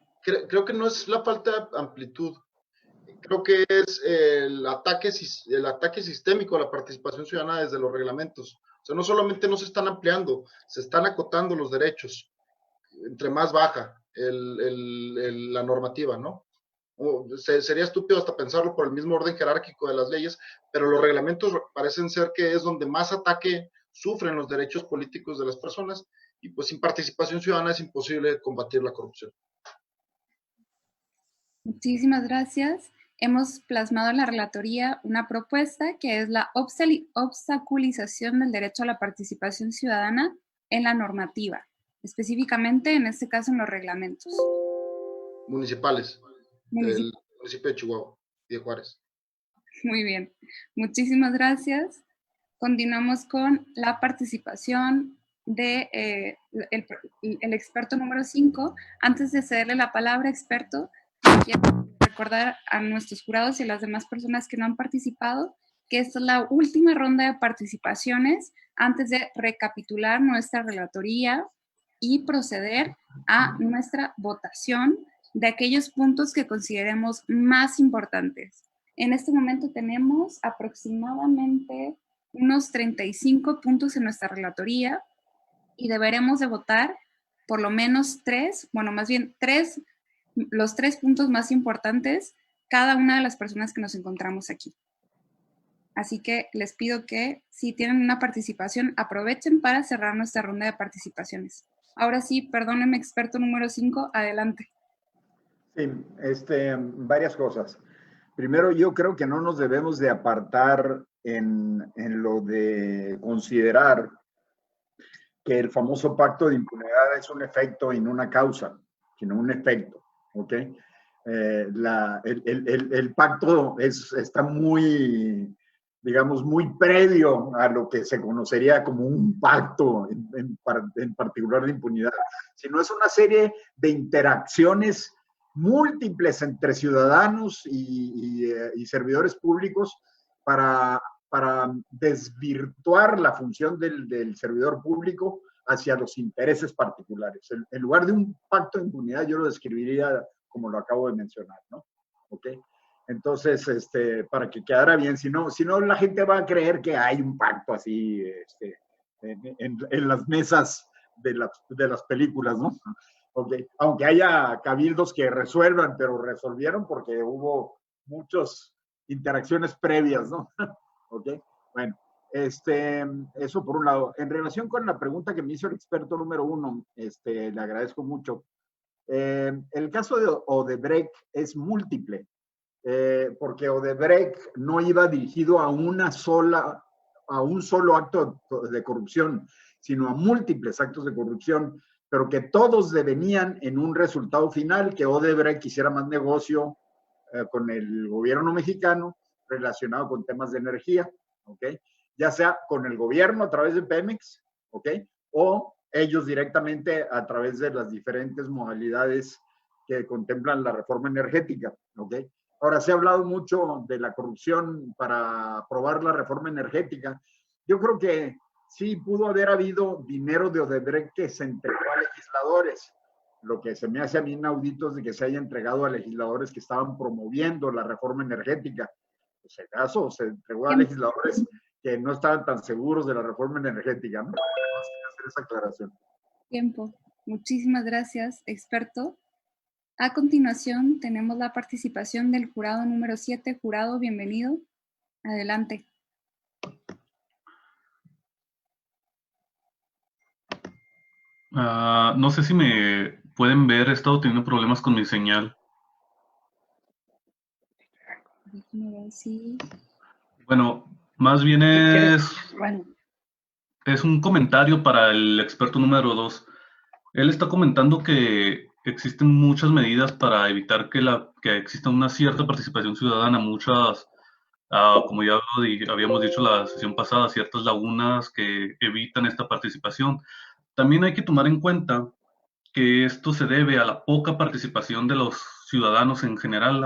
Creo que no es la falta de amplitud, creo que es el ataque sistémico a la participación ciudadana desde los reglamentos. O sea, no solamente no se están ampliando, se están acotando los derechos, entre más baja la normativa, ¿no? Sería estúpido hasta pensarlo por el mismo orden jerárquico de las leyes, pero los reglamentos parecen ser que es donde más ataque sufren los derechos políticos de las personas, y pues sin participación ciudadana es imposible combatir la corrupción. Muchísimas gracias. Hemos plasmado en la relatoría una propuesta que es la obstaculización del derecho a la participación ciudadana en la normativa, específicamente en este caso en los reglamentos municipales del municipio de Chihuahua y de Juárez. Muy bien, muchísimas gracias. Continuamos con la participación de el experto número 5. Antes de cederle la palabra, experto, quiero recordar a nuestros jurados y a las demás personas que no han participado que esta es la última ronda de participaciones antes de recapitular nuestra relatoría y proceder a nuestra votación de aquellos puntos que consideremos más importantes. En este momento tenemos aproximadamente unos 35 puntos en nuestra relatoría y deberemos de votar por lo menos 3, bueno, más bien 3, los 3 puntos más importantes cada una de las personas que nos encontramos aquí. Así que les pido que si tienen una participación, aprovechen para cerrar nuestra ronda de participaciones. Ahora sí, perdónenme, experto número 5, adelante. Sí, varias cosas. Primero, yo creo que no nos debemos de apartar en lo de considerar que el famoso pacto de impunidad es un efecto y no una causa, sino un efecto, ¿ok? El pacto está muy, digamos, muy previo a lo que se conocería como un pacto en particular de impunidad, sino es una serie de interacciones múltiples entre ciudadanos y servidores públicos para desvirtuar la función del servidor público hacia los intereses particulares. En lugar de un pacto de impunidad, yo lo describiría como lo acabo de mencionar, ¿no? ¿Ok? Entonces, para que quedara bien, si no, la gente va a creer que hay un pacto así en las mesas de las películas, ¿no? Okay. Aunque haya cabildos que resuelvan, pero resolvieron porque hubo muchas interacciones previas, ¿no? Ok, bueno, eso por un lado. En relación con la pregunta que me hizo el experto número 1, le agradezco mucho. El caso de Odebrecht es múltiple, porque Odebrecht no iba dirigido a un solo acto de corrupción, sino a múltiples actos de corrupción, pero que todos devenían en un resultado final, que Odebrecht quisiera más negocio con el gobierno mexicano relacionado con temas de energía, ¿ok? Ya sea con el gobierno a través de Pemex, ¿ok? O ellos directamente a través de las diferentes modalidades que contemplan la reforma energética, ¿ok? Ahora, se ha hablado mucho de la corrupción para aprobar la reforma energética. Yo creo que sí pudo haber habido dinero de Odebrecht que se entregó a legisladores. Lo que se me hace a mí inaudito es de que se haya entregado a legisladores que estaban promoviendo la reforma energética. En ese caso, se entregó a legisladores que no estaban tan seguros de la reforma energética, ¿no? Tenemos que hacer esa aclaración. Tiempo. Muchísimas gracias, experto. A continuación, tenemos la participación del jurado número 7. Jurado, bienvenido. Adelante. No sé si me pueden ver, he estado teniendo problemas con mi señal. Sí. Bueno, más bien es un comentario para el experto número 2. Él está comentando que existen muchas medidas para evitar que exista una cierta participación ciudadana, muchas, como ya habíamos dicho la sesión pasada, ciertas lagunas que evitan esta participación. También hay que tomar en cuenta que esto se debe a la poca participación de los ciudadanos en general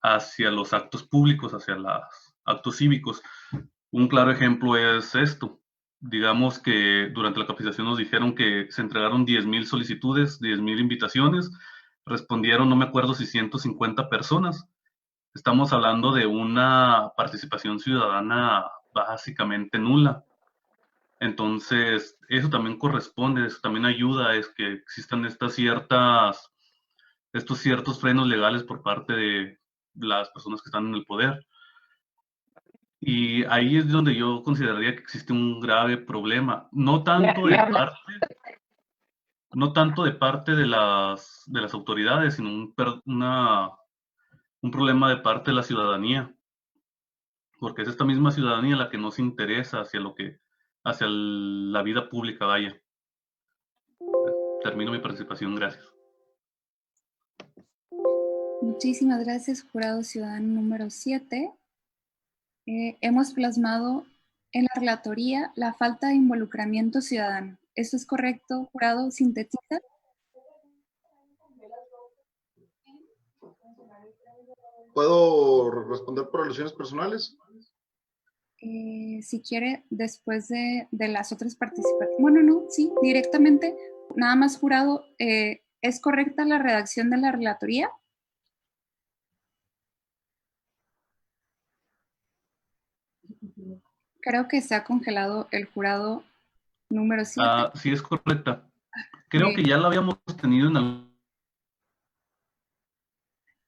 hacia los actos públicos, hacia los actos cívicos. Un claro ejemplo es esto. Digamos que durante la capacitación nos dijeron que se entregaron 10,000 solicitudes, 10,000 invitaciones, respondieron, no me acuerdo si 150 personas. Estamos hablando de una participación ciudadana básicamente nula. Entonces, eso también corresponde, eso también ayuda, es que existan estos ciertos frenos legales por parte de las personas que están en el poder. Y ahí es donde yo consideraría que existe un grave problema, no tanto de parte de las autoridades, sino un problema de parte de la ciudadanía, porque es esta misma ciudadanía la que no se interesa hacia la vida pública, vaya. Termino mi participación, gracias. Muchísimas gracias, jurado ciudadano número 7. Hemos plasmado en la relatoría la falta de involucramiento ciudadano. ¿Eso es correcto, jurado? ¿Sintetiza? ¿Puedo responder por alusiones personales? Si quiere, después de las otras participaciones. Bueno, no, sí, directamente. Nada más, jurado, ¿es correcta la redacción de la relatoría? Creo que se ha congelado el jurado número 7. Sí, es correcta. Creo que ya la habíamos tenido en el...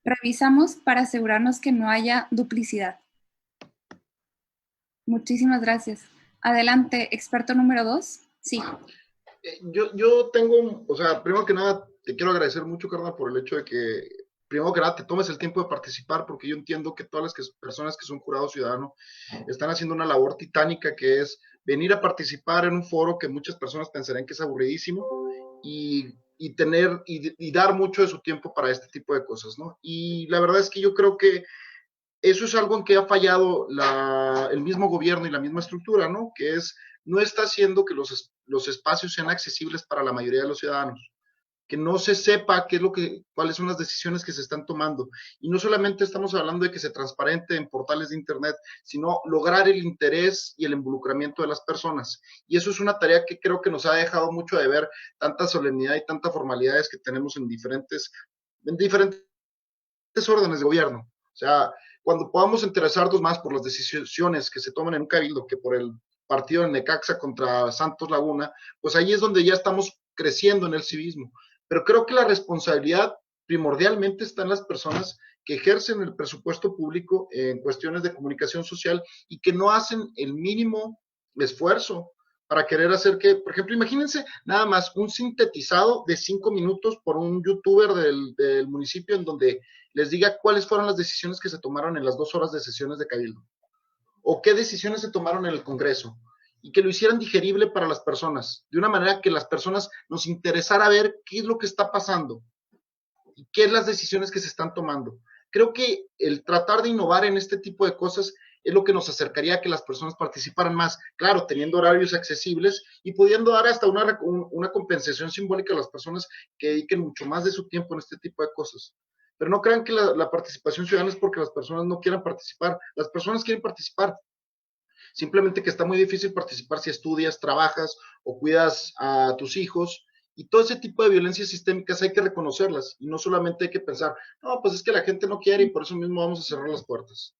Revisamos para asegurarnos que no haya duplicidad. Muchísimas gracias. Adelante, experto número 2. Sí. Yo tengo, o sea, primero que nada, te quiero agradecer mucho, carnal, por el hecho de que, primero que nada, te tomes el tiempo de participar, porque yo entiendo que todas las personas que son jurado ciudadano están haciendo una labor titánica que es venir a participar en un foro que muchas personas pensarían que es aburridísimo y dar mucho de su tiempo para este tipo de cosas, ¿no? Y la verdad es que yo creo que eso es algo en que ha fallado el mismo gobierno y la misma estructura, ¿no? Que no está haciendo que los espacios sean accesibles para la mayoría de los ciudadanos, que no se sepa cuáles son las decisiones que se están tomando. Y no solamente estamos hablando de que se transparente en portales de internet, sino lograr el interés y el involucramiento de las personas. Y eso es una tarea que creo que nos ha dejado mucho de ver tanta solemnidad y tanta formalidades que tenemos en diferentes órdenes de gobierno. O sea, cuando podamos interesarnos más por las decisiones que se toman en un cabildo que por el partido de Necaxa contra Santos Laguna, pues ahí es donde ya estamos creciendo en el civismo. Pero creo que la responsabilidad primordialmente está en las personas que ejercen el presupuesto público en cuestiones de comunicación social y que no hacen el mínimo esfuerzo para querer hacer que, por ejemplo, imagínense nada más un sintetizado de 5 minutos por un youtuber del municipio en donde les diga cuáles fueron las decisiones que se tomaron en las 2 horas de sesiones de cabildo o qué decisiones se tomaron en el Congreso y que lo hicieran digerible para las personas, de una manera que las personas nos interesara ver qué es lo que está pasando y qué es las decisiones que se están tomando. Creo que el tratar de innovar en este tipo de cosas es lo que nos acercaría a que las personas participaran más, claro, teniendo horarios accesibles y pudiendo dar hasta una compensación simbólica a las personas que dediquen mucho más de su tiempo en este tipo de cosas. Pero no crean que la participación ciudadana es porque las personas no quieran participar, las personas quieren participar. Simplemente que está muy difícil participar si estudias, trabajas o cuidas a tus hijos. Y todo ese tipo de violencias sistémicas hay que reconocerlas y no solamente hay que pensar, no, pues es que la gente no quiere y por eso mismo vamos a cerrar las puertas.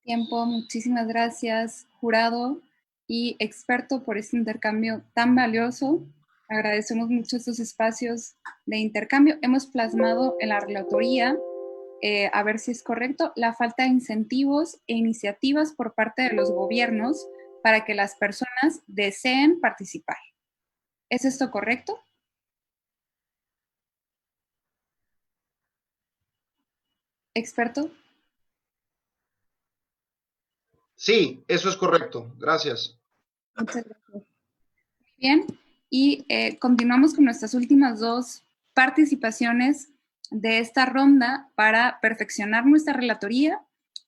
Tiempo, muchísimas gracias, jurado y experto, por este intercambio tan valioso. Agradecemos mucho estos espacios de intercambio. Hemos plasmado en la relatoría, a ver si es correcto, la falta de incentivos e iniciativas por parte de los gobiernos para que las personas deseen participar. ¿Es esto correcto? ¿Experto? Sí, eso es correcto. Gracias. Muchas gracias. Bien, y continuamos con nuestras últimas 2 participaciones de esta ronda para perfeccionar nuestra relatoría.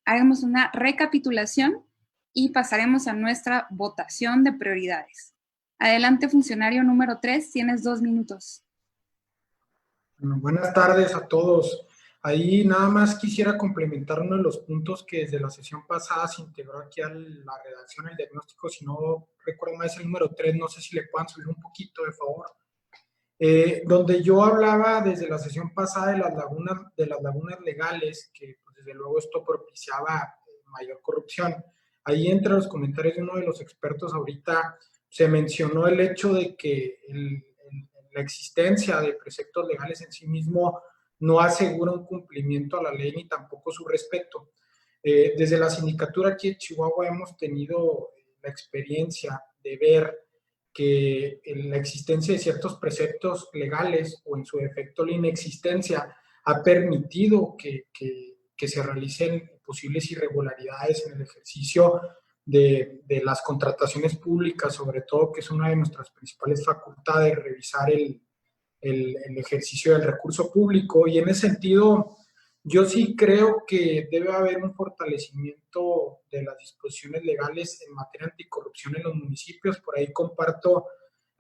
Hagamos una recapitulación y pasaremos a nuestra votación de prioridades. Adelante, funcionario número 3, tienes 2 minutos. Bueno, buenas tardes a todos. Ahí nada más quisiera complementar uno de los puntos que desde la sesión pasada se integró aquí a la redacción, el diagnóstico, si no recuerdo más, el número 3, no sé si le puedan subir un poquito, de favor. Donde yo hablaba desde la sesión pasada de las lagunas legales, que pues, desde luego esto propiciaba mayor corrupción. Ahí entre los comentarios de uno de los expertos ahorita se mencionó el hecho de que la existencia de preceptos legales en sí mismo no asegura un cumplimiento a la ley ni tampoco su respeto. Desde la sindicatura aquí en Chihuahua hemos tenido la experiencia de ver que la existencia de ciertos preceptos legales o en su defecto la inexistencia ha permitido que se realicen posibles irregularidades en el ejercicio de las contrataciones públicas, sobre todo, que es una de nuestras principales facultades, revisar el ejercicio del recurso público. Y en ese sentido, yo sí creo que debe haber un fortalecimiento de las disposiciones legales en materia anticorrupción en los municipios. Por ahí comparto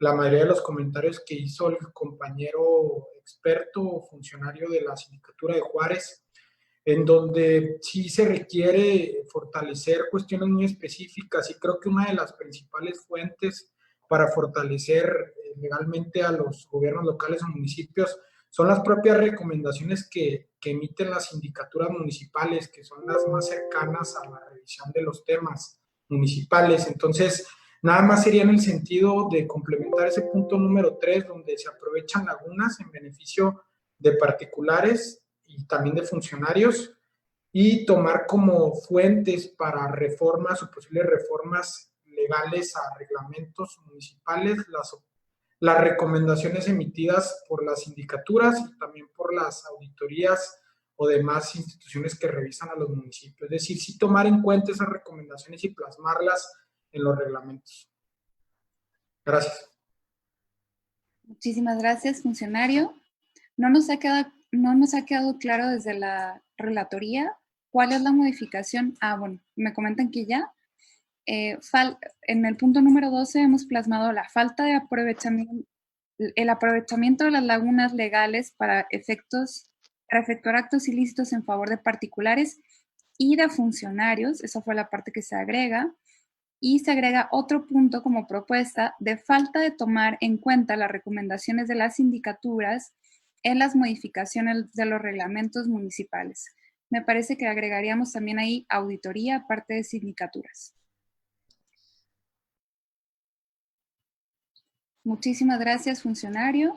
la mayoría de los comentarios que hizo el compañero experto o funcionario de la Sindicatura de Juárez, en donde sí se requiere fortalecer cuestiones muy específicas, y creo que una de las principales fuentes para fortalecer legalmente a los gobiernos locales o municipios son las propias recomendaciones que emiten las sindicaturas municipales, que son las más cercanas a la revisión de los temas municipales. Entonces, nada más sería en el sentido de complementar ese punto número 3, donde se aprovechan lagunas en beneficio de particulares y también de funcionarios, y tomar como fuentes para reformas o posibles reformas legales a reglamentos municipales las recomendaciones emitidas por las sindicaturas y también por las auditorías o demás instituciones que revisan a los municipios. Es decir, sí tomar en cuenta esas recomendaciones y plasmarlas en los reglamentos. Gracias. Muchísimas gracias, funcionario. No nos ha quedado claro desde la relatoría cuál es la modificación. Bueno, me comentan que ya. En el punto número 12 hemos plasmado la falta de aprovechamiento, el aprovechamiento de las lagunas legales para efectuar actos ilícitos en favor de particulares y de funcionarios. Esa fue la parte que se agrega. Y se agrega otro punto como propuesta de falta de tomar en cuenta las recomendaciones de las sindicaturas en las modificaciones de los reglamentos municipales. Me parece que agregaríamos también ahí auditoría aparte de sindicaturas. Muchísimas gracias, funcionario.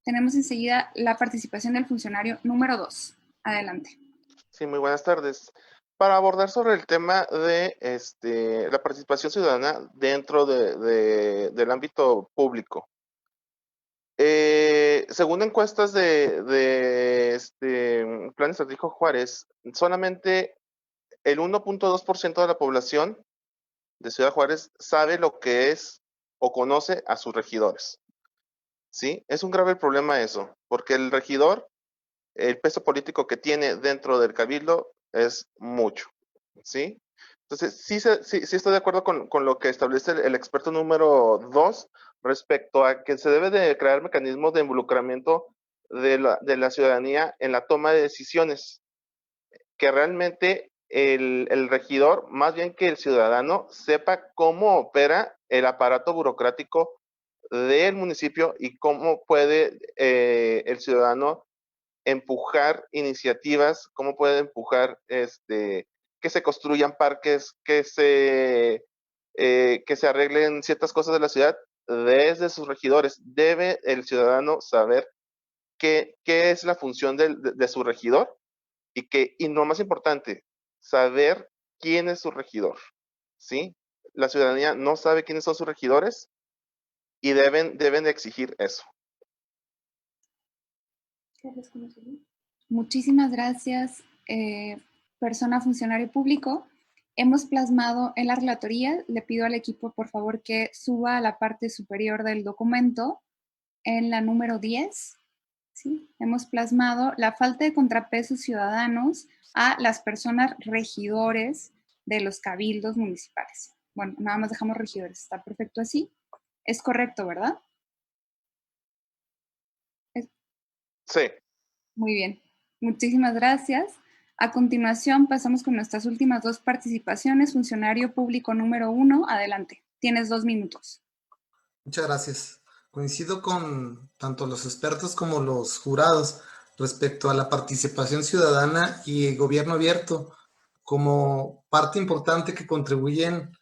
Tenemos enseguida la participación del funcionario número 2. Adelante. Sí, muy buenas tardes. Para abordar sobre el tema de la participación ciudadana dentro del ámbito público. Según encuestas de Plan Estratégico Juárez, solamente el 1.2% de la población de Ciudad Juárez sabe lo que es o conoce a sus regidores. ¿Sí? Es un grave problema eso, porque el regidor, el peso político que tiene dentro del cabildo es mucho, ¿sí? Entonces, sí estoy de acuerdo con lo que establece el experto número 2 respecto a que se debe de crear mecanismos de involucramiento de la ciudadanía en la toma de decisiones, que realmente el regidor, más bien que el ciudadano, sepa cómo opera el aparato burocrático del municipio y cómo puede el ciudadano empujar iniciativas, cómo puede empujar que se construyan parques, que se arreglen ciertas cosas de la ciudad desde sus regidores. Debe el ciudadano saber qué es la función de su regidor y lo más importante, saber quién es su regidor, ¿sí? La ciudadanía no sabe quiénes son sus regidores y deben de exigir eso. Muchísimas gracias, persona funcionario público. Hemos plasmado en la relatoría, le pido al equipo por favor que suba a la parte superior del documento, en la número 10, ¿sí? Hemos plasmado la falta de contrapesos ciudadanos a las personas regidores de los cabildos municipales. Bueno, nada más dejamos regidores, está perfecto así. Es correcto, ¿verdad? Sí. Muy bien, muchísimas gracias. A continuación pasamos con nuestras últimas 2 participaciones. Funcionario público número 1, adelante. Tienes 2 minutos. Muchas gracias. Coincido con tanto los expertos como los jurados respecto a la participación ciudadana y gobierno abierto como parte importante que contribuyen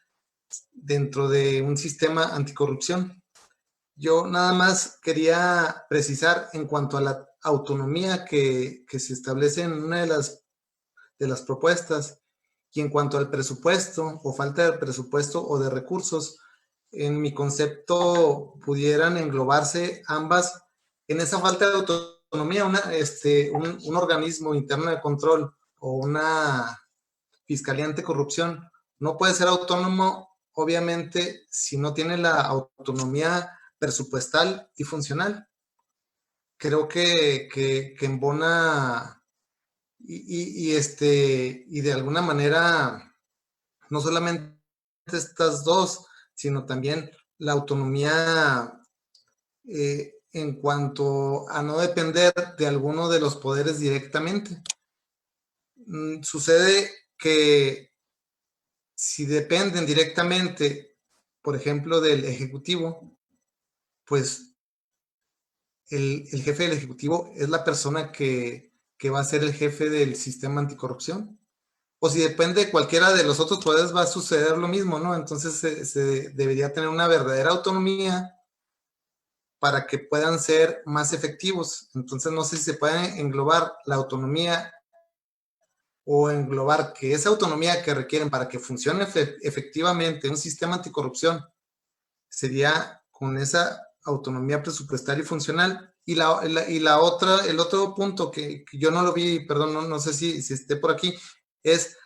dentro de un sistema anticorrupción. Yo nada más quería precisar en cuanto a la autonomía que se establece en una de las propuestas y en cuanto al presupuesto o falta de presupuesto o de recursos, en mi concepto pudieran englobarse ambas en esa falta de autonomía, un organismo interno de control o una fiscalía anticorrupción no puede ser autónomo, obviamente, si no tiene la autonomía presupuestal y funcional. Creo que embona y de alguna manera no solamente estas dos, sino también la autonomía en cuanto a no depender de alguno de los poderes directamente. Sucede que si dependen directamente, por ejemplo, del Ejecutivo, pues el jefe del Ejecutivo es la persona que va a ser el jefe del sistema anticorrupción. O si depende de cualquiera de los otros poderes, va a suceder lo mismo, ¿no? Entonces se debería tener una verdadera autonomía para que puedan ser más efectivos. Entonces no sé si se puede englobar la autonomía o englobar que esa autonomía que requieren para que funcione efectivamente un sistema anticorrupción sería con esa autonomía presupuestaria y funcional. Y el otro punto que yo no lo vi, perdón, no sé si esté por aquí, es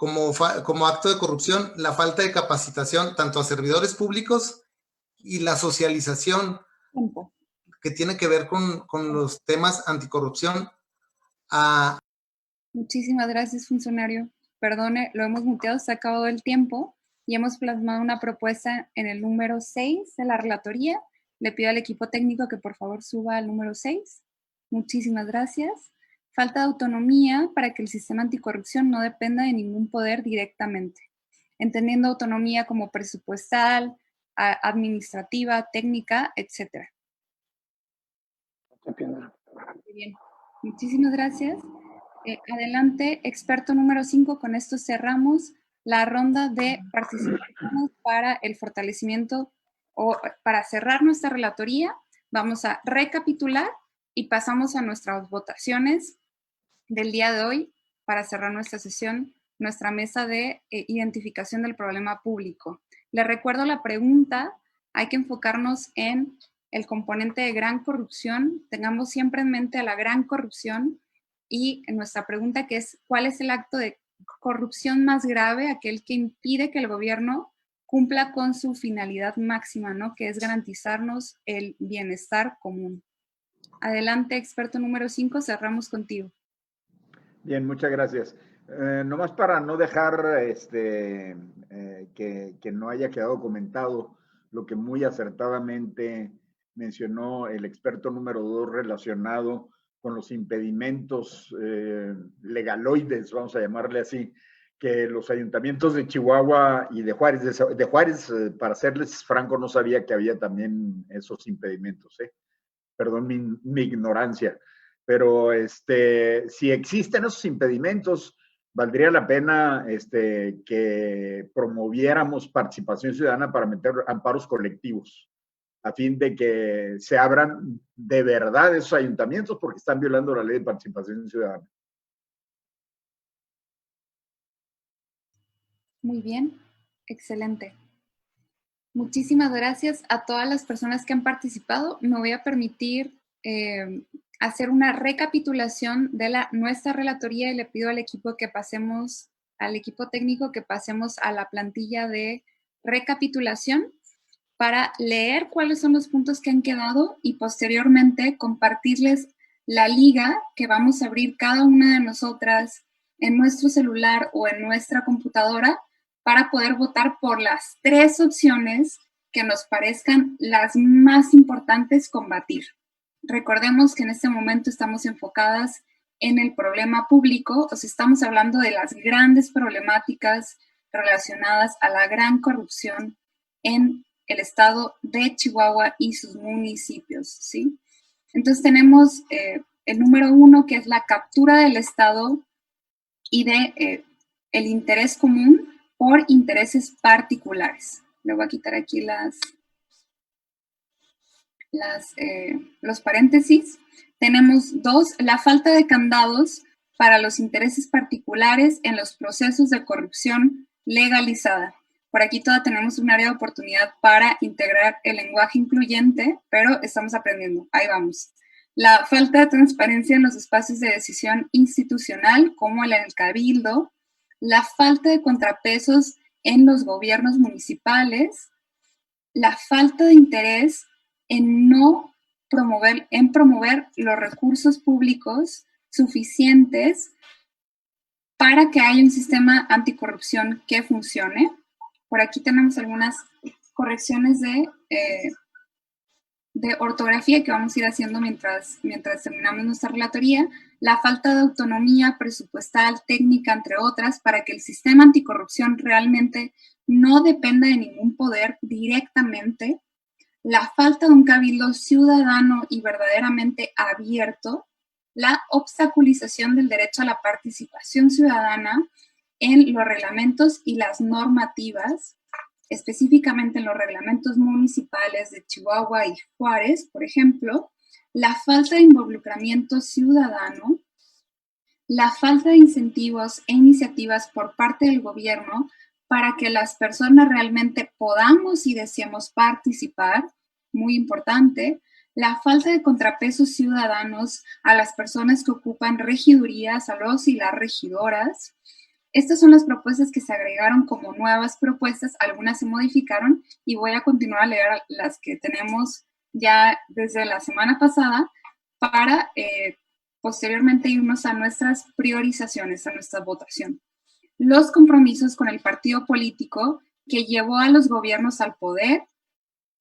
como acto de corrupción la falta de capacitación tanto a servidores públicos y la socialización que tiene que ver con los temas anticorrupción. Muchísimas gracias, funcionario. Perdone, lo hemos muteado, se ha acabado el tiempo y hemos plasmado una propuesta en el número 6 de la relatoría. Le pido al equipo técnico que por favor suba al número 6. Muchísimas gracias. Falta de autonomía para que el sistema anticorrupción no dependa de ningún poder directamente, entendiendo autonomía como presupuestal, administrativa, técnica, etc. Muy bien. Muchísimas gracias. Adelante, experto número 5. Con esto cerramos la ronda de participaciones para el fortalecimiento o para cerrar nuestra relatoría. Vamos a recapitular y pasamos a nuestras votaciones del día de hoy para cerrar nuestra sesión, nuestra mesa de identificación del problema público. Les recuerdo la pregunta, hay que enfocarnos en el componente de gran corrupción, tengamos siempre en mente a la gran corrupción y en nuestra pregunta que es, ¿cuál es el acto de corrupción más grave, aquel que impide que el gobierno cumpla con su finalidad máxima, ¿no? Que es garantizarnos el bienestar común? Adelante, experto número 5, cerramos contigo. Bien, muchas gracias. Nomás para no dejar que no haya quedado comentado lo que muy acertadamente mencionó el experto número 2 relacionado con los impedimentos legaloides, vamos a llamarle así, que los ayuntamientos de Chihuahua y de Juárez, para serles franco, no sabía que había también esos impedimentos, Perdón mi ignorancia. Pero si existen esos impedimentos, valdría la pena que promoviéramos participación ciudadana para meter amparos colectivos, a fin de que se abran de verdad esos ayuntamientos porque están violando la ley de participación ciudadana. Muy bien, excelente. Muchísimas gracias a todas las personas que han participado. Me voy a permitir hacer una recapitulación de nuestra relatoría y le pido al equipo técnico que pasemos a la plantilla de recapitulación para leer cuáles son los puntos que han quedado y posteriormente compartirles la liga que vamos a abrir cada una de nosotras en nuestro celular o en nuestra computadora para poder votar por las 3 opciones que nos parezcan las más importantes combatir. Recordemos que en este momento estamos enfocadas en el problema público, o sea, estamos hablando de las grandes problemáticas relacionadas a la gran corrupción en el estado de Chihuahua y sus municipios, ¿sí? Entonces tenemos el número 1, que es la captura del Estado y de el interés común por intereses particulares. Le voy a quitar aquí los paréntesis. Tenemos 2, la falta de candados para los intereses particulares en los procesos de corrupción legalizada. Por aquí todavía tenemos un área de oportunidad para integrar el lenguaje incluyente, pero estamos aprendiendo. Ahí vamos. La falta de transparencia en los espacios de decisión institucional, como en el cabildo. La falta de contrapesos en los gobiernos municipales. La falta de interés en promover los recursos públicos suficientes para que haya un sistema anticorrupción que funcione. Por aquí tenemos algunas correcciones de ortografía que vamos a ir haciendo mientras terminamos nuestra relatoría. La falta de autonomía presupuestal, técnica, entre otras, para que el sistema anticorrupción realmente no dependa de ningún poder directamente. La falta de un cabildo ciudadano y verdaderamente abierto. La obstaculización del derecho a la participación ciudadana en los reglamentos y las normativas, específicamente en los reglamentos municipales de Chihuahua y Juárez, por ejemplo. La falta de involucramiento ciudadano. La falta de incentivos e iniciativas por parte del gobierno para que las personas realmente podamos y deseemos participar, muy importante. La falta de contrapesos ciudadanos a las personas que ocupan regidurías, a los y las regidoras. Estas son las propuestas que se agregaron como nuevas propuestas, algunas se modificaron y voy a continuar a leer las que tenemos ya desde la semana pasada para posteriormente irnos a nuestras priorizaciones, a nuestra votación. Los compromisos con el partido político que llevó a los gobiernos al poder,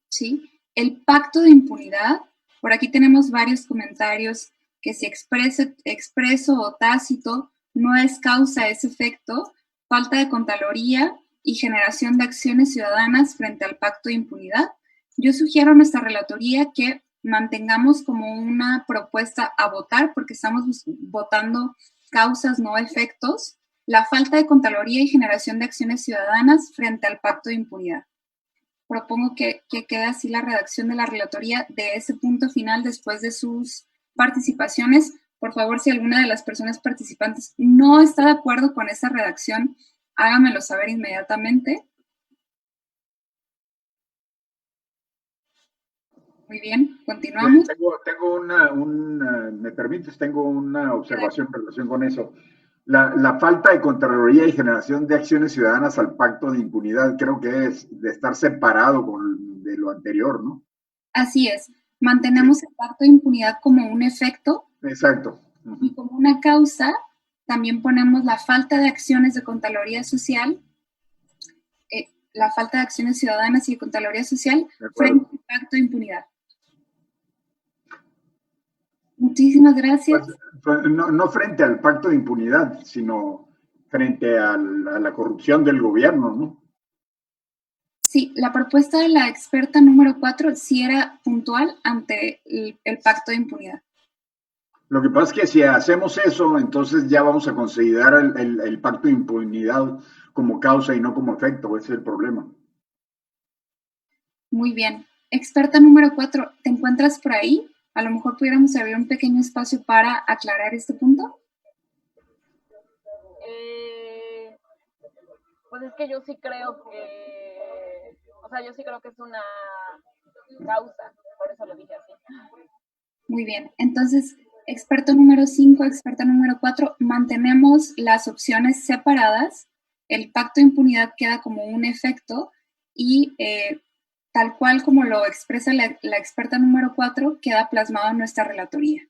¿sí? El pacto de impunidad, por aquí tenemos varios comentarios que si expreso o tácito no es causa, es efecto, falta de Contraloría y generación de acciones ciudadanas frente al pacto de impunidad. Yo sugiero a nuestra relatoría que mantengamos como una propuesta a votar, porque estamos votando causas, no efectos, la falta de Contraloría y generación de acciones ciudadanas frente al pacto de impunidad. Propongo que quede así la redacción de la relatoría de ese punto final después de sus participaciones. Por favor, si alguna de las personas participantes no está de acuerdo con esa redacción, hágamelo saber inmediatamente. Muy bien, continuamos. ¿Me permites? Tengo una observación en relación con eso. La falta de Contraloría y generación de acciones ciudadanas al pacto de impunidad creo que es de estar separado de lo anterior, ¿no? Así es. Mantenemos el pacto de impunidad como un efecto. Exacto. Y como una causa, también ponemos la falta de acciones de Contraloría Social, la falta de acciones ciudadanas y de Contraloría Social frente al pacto de impunidad. Muchísimas gracias. Pues, no frente al pacto de impunidad, sino frente a la corrupción del gobierno, ¿no? Sí, la propuesta de la experta número 4 sí era puntual ante el pacto de impunidad. Lo que pasa es que si hacemos eso, entonces ya vamos a considerar el pacto de impunidad como causa y no como efecto. Ese es el problema. Muy bien. Experta número 4, ¿te encuentras por ahí? A lo mejor pudiéramos abrir un pequeño espacio para aclarar este punto. Pues es que yo sí creo que, yo sí creo que es una causa, por eso lo dije así. Muy bien. Entonces, experto número 5, experta número 4, mantenemos las opciones separadas. El pacto de impunidad queda como un efecto y tal cual como lo expresa la experta número 4, queda plasmado en nuestra relatoría.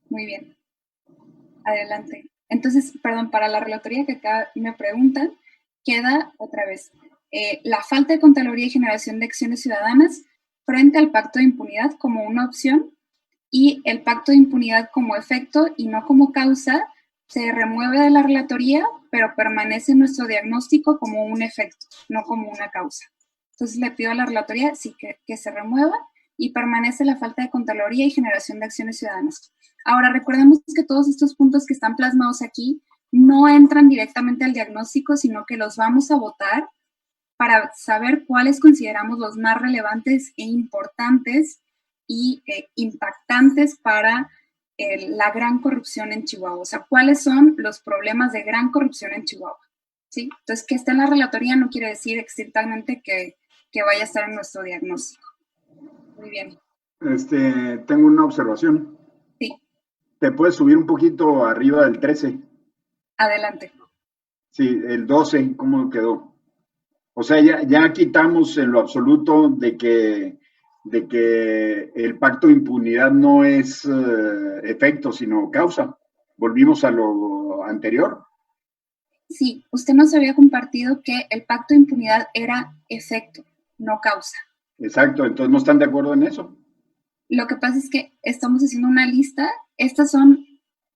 Muy bien. Adelante. Entonces, perdón, para la relatoría que acá me preguntan, queda otra vez la falta de Contraloría y generación de acciones ciudadanas frente al pacto de impunidad como una opción y el pacto de impunidad como efecto y no como causa se remueve de la relatoría, pero permanece en nuestro diagnóstico como un efecto, no como una causa. Entonces le pido a la relatoría sí, que se remueva y permanece la falta de Contraloría y generación de acciones ciudadanas. Ahora, recordemos que todos estos puntos que están plasmados aquí no entran directamente al diagnóstico, sino que los vamos a votar para saber cuáles consideramos los más relevantes e importantes y impactantes para la gran corrupción en Chihuahua. O sea, ¿cuáles son los problemas de gran corrupción en Chihuahua? ¿Sí? Entonces, que esté en la relatoría no quiere decir estrictamente que vaya a estar en nuestro diagnóstico. Muy bien. Tengo una observación. Sí. ¿Te puedes subir un poquito arriba del 13? Adelante. Sí, el 12, ¿cómo quedó? O sea, ya quitamos en lo absoluto de que el pacto de impunidad no es efecto, sino causa. Volvimos a lo anterior. Sí, usted nos había compartido que el pacto de impunidad era efecto, no causa. Exacto, entonces no están de acuerdo en eso. Lo que pasa es que estamos haciendo una lista, estas son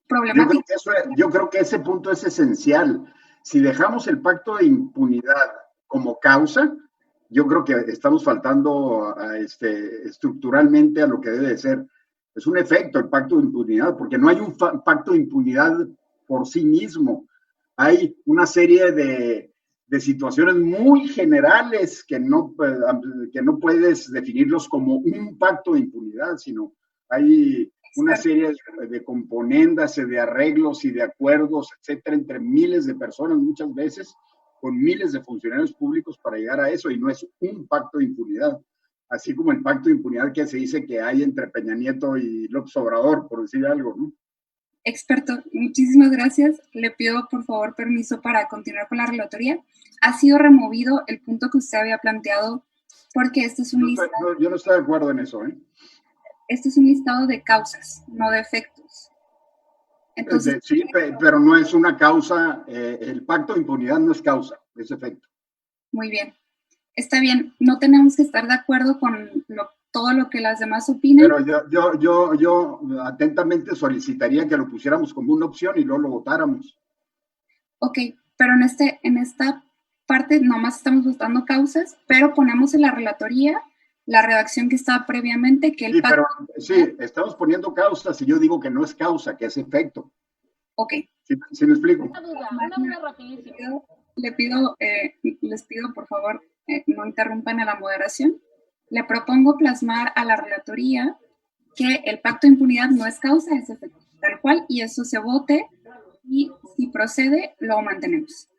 problemáticas. Yo creo que ese punto es esencial. Si dejamos el pacto de impunidad como causa, yo creo que estamos faltando estructuralmente a lo que debe de ser. Es un efecto el pacto de impunidad, porque no hay un pacto de impunidad por sí mismo. Hay una serie de situaciones muy generales que no puedes definirlos como un pacto de impunidad, sino hay una serie de componendas, de arreglos y de acuerdos, etcétera, entre miles de personas muchas veces, con miles de funcionarios públicos para llegar a eso, y no es un pacto de impunidad, así como el pacto de impunidad que se dice que hay entre Peña Nieto y López Obrador, por decir algo, ¿no? Experto, muchísimas gracias. Le pido por favor permiso para continuar con la relatoría. Ha sido removido el punto que usted había planteado porque este es un listado. Yo no estoy de acuerdo en eso, ¿eh? Este es un listado de causas, no de efectos. Entonces, sí, pero no es una causa, el pacto de impunidad no es causa, es efecto. Muy bien. Está bien, no tenemos que estar de acuerdo con todo lo que las demás opinen. Pero yo atentamente solicitaría que lo pusiéramos como una opción y luego lo votáramos. Ok, pero en esta parte nomás estamos votando causas, pero ponemos en la relatoría la redacción que estaba previamente, que el pacto... Sí, estamos poniendo causas y yo digo que no es causa, que es efecto. Ok. ¿Sí me explico? Una duda rapidísima. Les pido, por favor, no interrumpan a la moderación. Le propongo plasmar a la relatoría que el pacto de impunidad no es causa, es efecto, tal cual, y eso se vote, y si procede, lo mantenemos.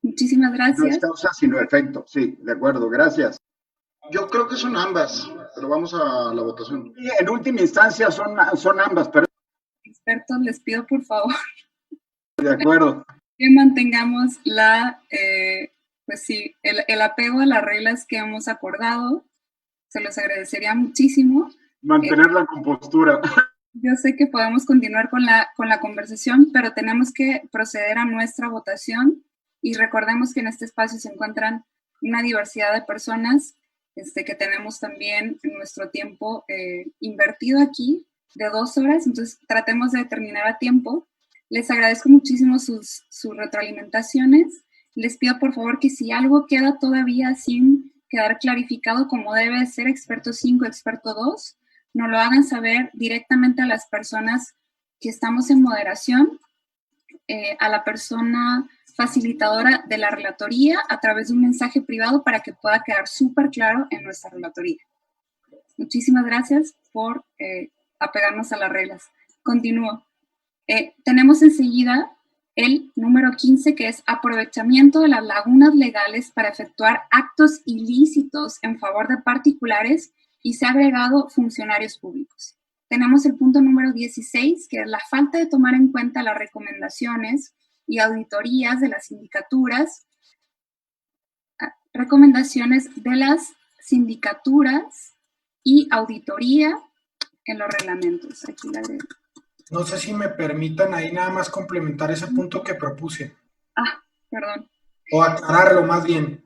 Muchísimas gracias. No es causa, sino efecto, sí, de acuerdo, gracias. Yo creo que son ambas, pero vamos a la votación. Y en última instancia son ambas, pero... Expertos, les pido por favor. De acuerdo. Que mantengamos el apego a las reglas que hemos acordado. Se los agradecería muchísimo. Mantener la compostura. Yo sé que podemos continuar con la conversación, pero tenemos que proceder a nuestra votación y recordemos que en este espacio se encuentran una diversidad de personas que tenemos también en nuestro tiempo invertido aquí de 2 horas, entonces tratemos de terminar a tiempo. Les agradezco muchísimo sus retroalimentaciones. Les pido por favor que si algo queda todavía sin quedar clarificado como debe ser, experto 5, experto 2, nos lo hagan saber directamente a las personas que estamos en moderación, a la persona facilitadora de la relatoría a través de un mensaje privado para que pueda quedar súper claro en nuestra relatoría. Muchísimas gracias por apegarnos a las reglas. Continúo. Tenemos enseguida el número 15, que es aprovechamiento de las lagunas legales para efectuar actos ilícitos en favor de particulares y se ha agregado funcionarios públicos. Tenemos el punto número 16, que es la falta de tomar en cuenta las recomendaciones y auditorías de las sindicaturas, recomendaciones de las sindicaturas y auditoría en los reglamentos. Aquí la agrego. No sé si me permitan ahí nada más complementar ese punto que propuse. Perdón. O aclararlo más bien.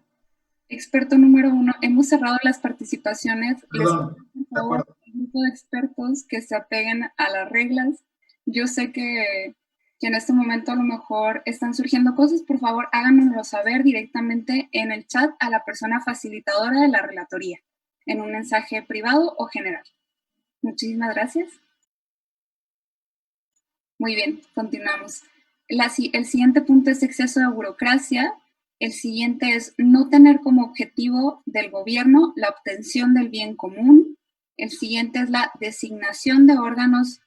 Experto número 1, hemos cerrado las participaciones. Perdón, por favor, un grupo de expertos que se apeguen a las reglas. Yo sé que en este momento a lo mejor están surgiendo cosas. Por favor, háganoslo saber directamente en el chat a la persona facilitadora de la relatoría, en un mensaje privado o general. Muchísimas gracias. Muy bien, continuamos. El siguiente punto es exceso de burocracia. El siguiente es no tener como objetivo del gobierno la obtención del bien común. El siguiente es la designación de órganos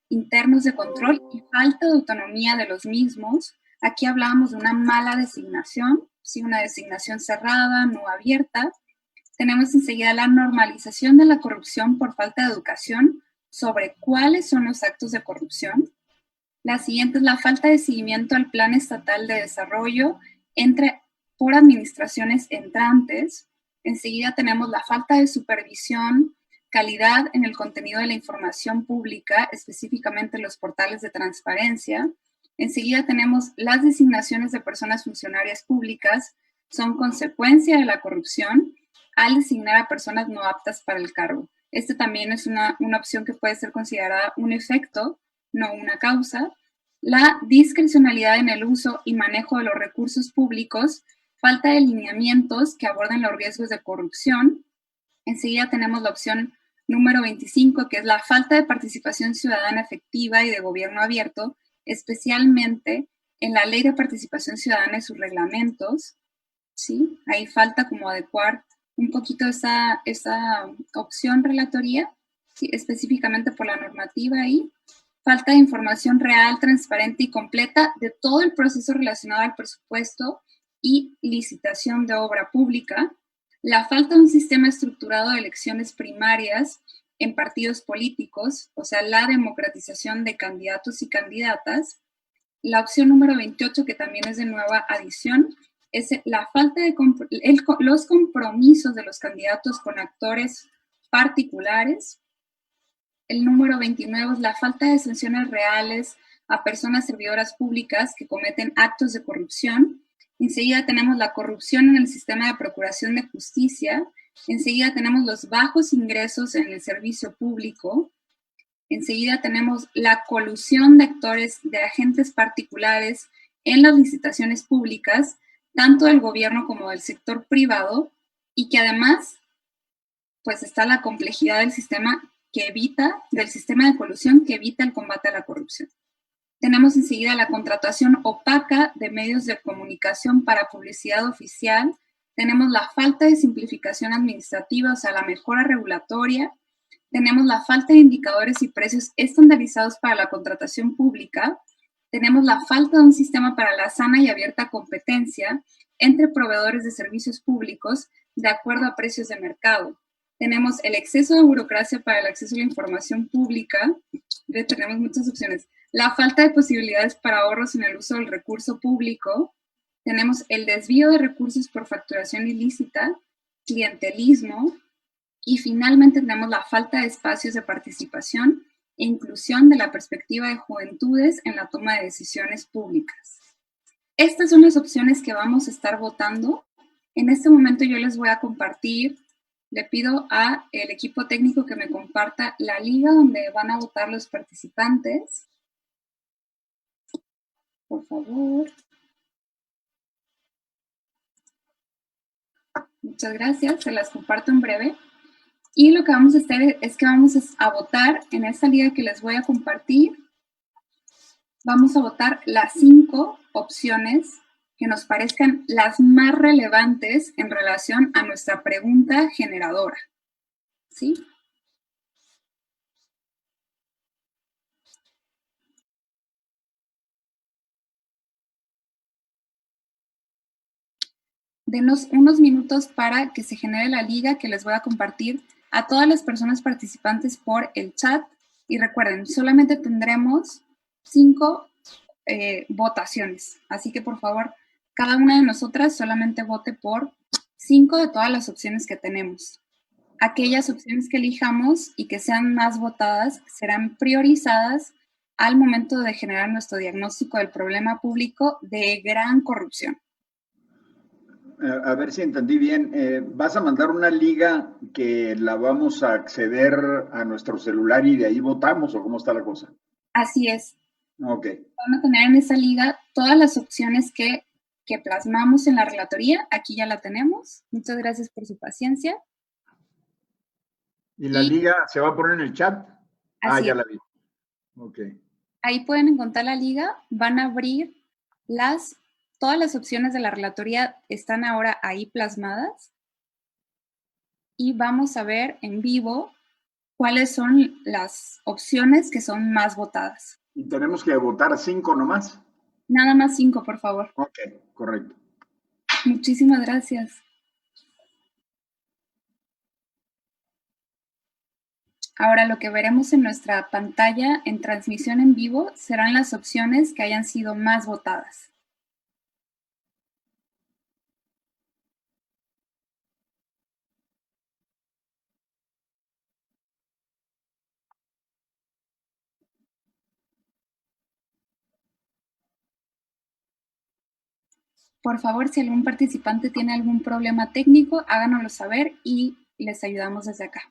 internos de control y falta de autonomía de los mismos. Aquí hablábamos de una mala designación, ¿sí? Una designación cerrada, no abierta. Tenemos enseguida la normalización de la corrupción por falta de educación sobre cuáles son los actos de corrupción. La siguiente es la falta de seguimiento al Plan Estatal de Desarrollo por administraciones entrantes. Enseguida tenemos la falta de supervisión, calidad en el contenido de la información pública, específicamente los portales de transparencia. Enseguida tenemos las designaciones de personas funcionarias públicas, son consecuencia de la corrupción al designar a personas no aptas para el cargo. Este también es una opción que puede ser considerada un efecto, no una causa. La discrecionalidad en el uso y manejo de los recursos públicos, falta de lineamientos que aborden los riesgos de corrupción. Enseguida tenemos la opción número 25, que es la falta de participación ciudadana efectiva y de gobierno abierto, especialmente en la Ley de Participación Ciudadana y sus reglamentos. ¿Sí? Ahí falta como adecuar un poquito esa opción relatoría, ¿sí? Específicamente por la normativa ahí. Falta de información real, transparente y completa de todo el proceso relacionado al presupuesto y licitación de obra pública. La falta de un sistema estructurado de elecciones primarias en partidos políticos, o sea, la democratización de candidatos y candidatas. La opción número 28, que también es de nueva adición, es la falta de los compromisos de los candidatos con actores particulares. El número 29 es la falta de sanciones reales a personas servidoras públicas que cometen actos de corrupción. Enseguida tenemos la corrupción en el sistema de procuración de justicia. Enseguida tenemos los bajos ingresos en el servicio público. Enseguida tenemos la colusión de actores, de agentes particulares en las licitaciones públicas, tanto del gobierno como del sector privado, y que además, pues está la complejidad del sistema de colusión que evita el combate a la corrupción. Tenemos enseguida la contratación opaca de medios de comunicación para publicidad oficial. Tenemos la falta de simplificación administrativa, o sea, la mejora regulatoria. Tenemos la falta de indicadores y precios estandarizados para la contratación pública. Tenemos la falta de un sistema para la sana y abierta competencia entre proveedores de servicios públicos de acuerdo a precios de mercado. Tenemos el exceso de burocracia para el acceso a la información pública. Tenemos muchas opciones. La falta de posibilidades para ahorros en el uso del recurso público. Tenemos el desvío de recursos por facturación ilícita, clientelismo, y finalmente tenemos la falta de espacios de participación e inclusión de la perspectiva de juventudes en la toma de decisiones públicas. Estas son las opciones que vamos a estar votando. En este momento yo les voy a compartir, le pido al equipo técnico que me comparta la liga donde van a votar los participantes. Por favor. Muchas gracias, se las comparto en breve. Y lo que vamos a hacer es que vamos a votar en esta liga que les voy a compartir. Vamos a votar las 5 opciones que nos parezcan las más relevantes en relación a nuestra pregunta generadora. ¿Sí? Denos unos minutos para que se genere la liga que les voy a compartir a todas las personas participantes por el chat. Y recuerden, solamente tendremos 5 votaciones. Así que, por favor, cada una de nosotras solamente vote por 5 de todas las opciones que tenemos. Aquellas opciones que elijamos y que sean más votadas serán priorizadas al momento de generar nuestro diagnóstico del problema público de gran corrupción. A ver si entendí bien. ¿Vas a mandar una liga que la vamos a acceder a nuestro celular y de ahí votamos o cómo está la cosa? Así es. Ok. Van a tener en esa liga todas las opciones que plasmamos en la relatoría. Aquí ya la tenemos. Muchas gracias por su paciencia. ¿Y la liga se va a poner en el chat? Así ya es. la vi. Ok. Ahí pueden encontrar la liga. Van a abrir todas las opciones de la relatoría están ahora ahí plasmadas. Y vamos a ver en vivo cuáles son las opciones que son más votadas. ¿Y tenemos que votar 5 nomás? Nada más 5, por favor. Ok, correcto. Muchísimas gracias. Ahora lo que veremos en nuestra pantalla en transmisión en vivo serán las opciones que hayan sido más votadas. Por favor, si algún participante tiene algún problema técnico, háganoslo saber y les ayudamos desde acá.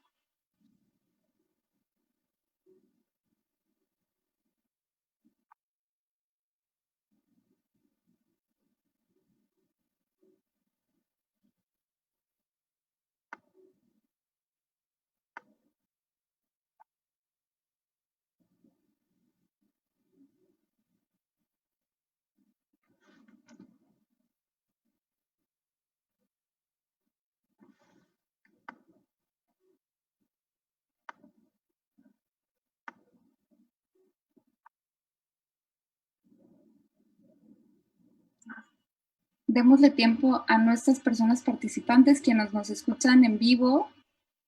Démosle tiempo a nuestras personas participantes quienes nos escuchan en vivo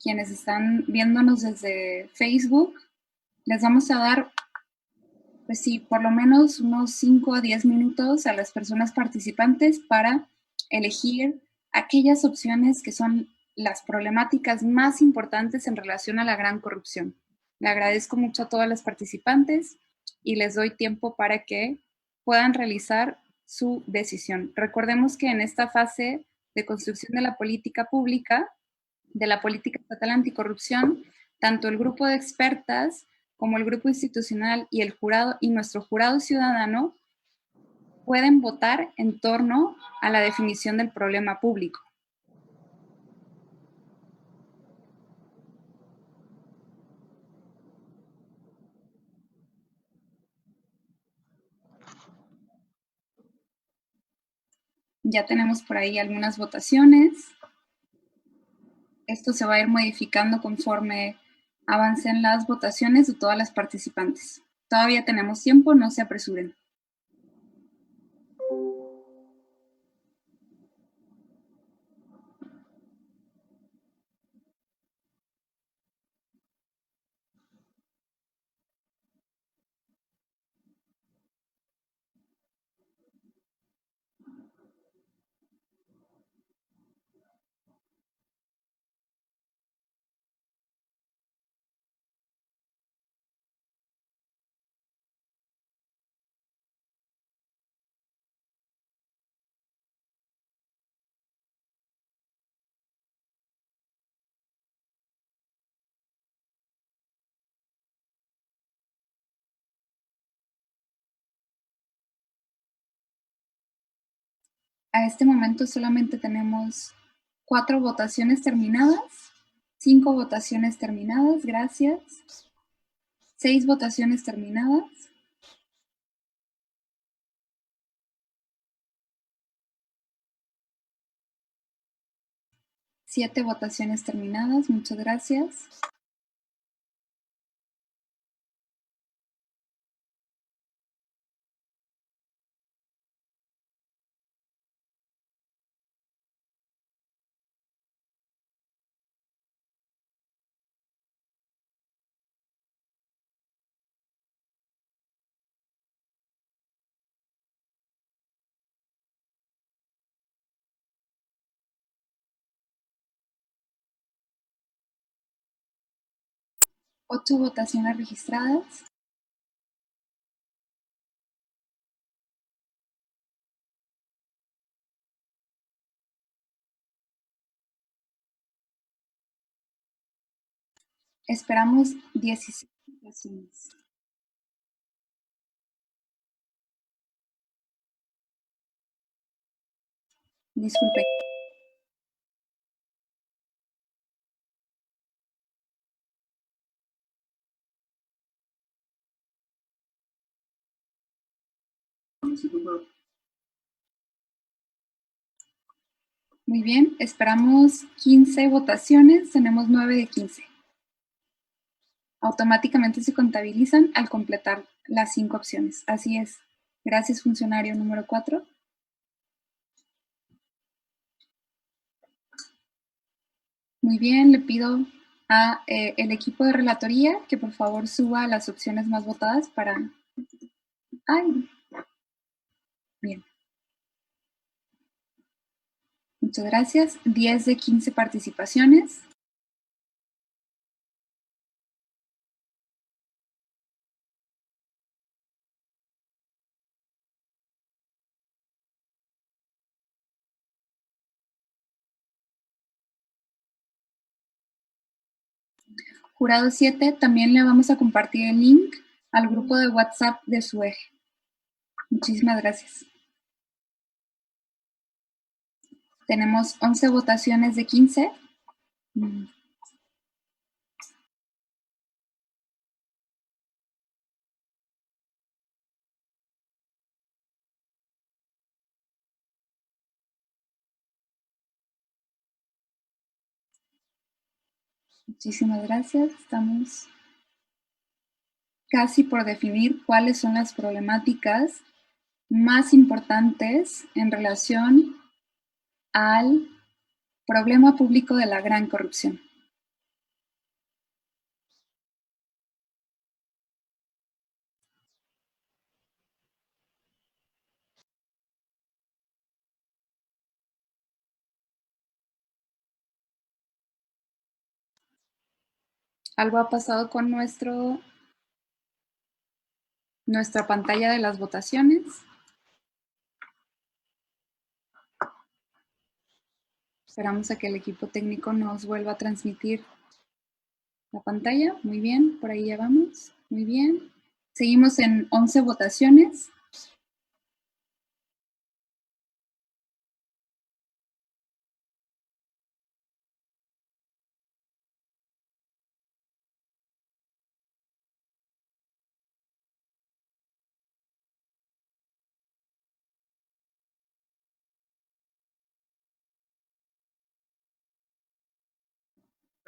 quienes están viéndonos desde Facebook, les vamos a dar, pues sí, por lo menos unos 5 a 10 minutos a las personas participantes para elegir aquellas opciones que son las problemáticas más importantes en relación a la gran corrupción. Le agradezco mucho a todas las participantes y les doy tiempo para que puedan realizar su decisión. Recordemos que en esta fase de construcción de la política pública, de la política estatal anticorrupción, tanto el grupo de expertas como el grupo institucional y el jurado y nuestro jurado ciudadano pueden votar en torno a la definición del problema público. Ya tenemos por ahí algunas votaciones. Esto se va a ir modificando conforme avancen las votaciones de todas las participantes. Todavía tenemos tiempo, no se apresuren. A este momento solamente tenemos 4 votaciones terminadas, 5 votaciones terminadas, gracias. 6 votaciones terminadas. 7 votaciones terminadas, muchas gracias. Ocho votaciones registradas. Esperamos 16 votaciones. Disculpe. Muy bien, esperamos 15 votaciones, tenemos 9 de 15. Automáticamente se contabilizan al completar las 5 opciones. Así es. Gracias, funcionario número 4. Muy bien, le pido a el equipo de relatoría que por favor suba las opciones más votadas para... ¡Ay! Bien. Muchas gracias. 10 de 15 participaciones. Jurado 7, también le vamos a compartir el link al grupo de WhatsApp de su eje. Muchísimas gracias. Tenemos 11 votaciones de 15. Muchísimas gracias. Estamos casi por definir cuáles son las problemáticas más importantes en relación al problema público de la gran corrupción. Algo ha pasado con nuestra pantalla de las votaciones. Esperamos a que el equipo técnico nos vuelva a transmitir la pantalla. Muy bien, por ahí ya vamos. Muy bien. Seguimos en 11 votaciones.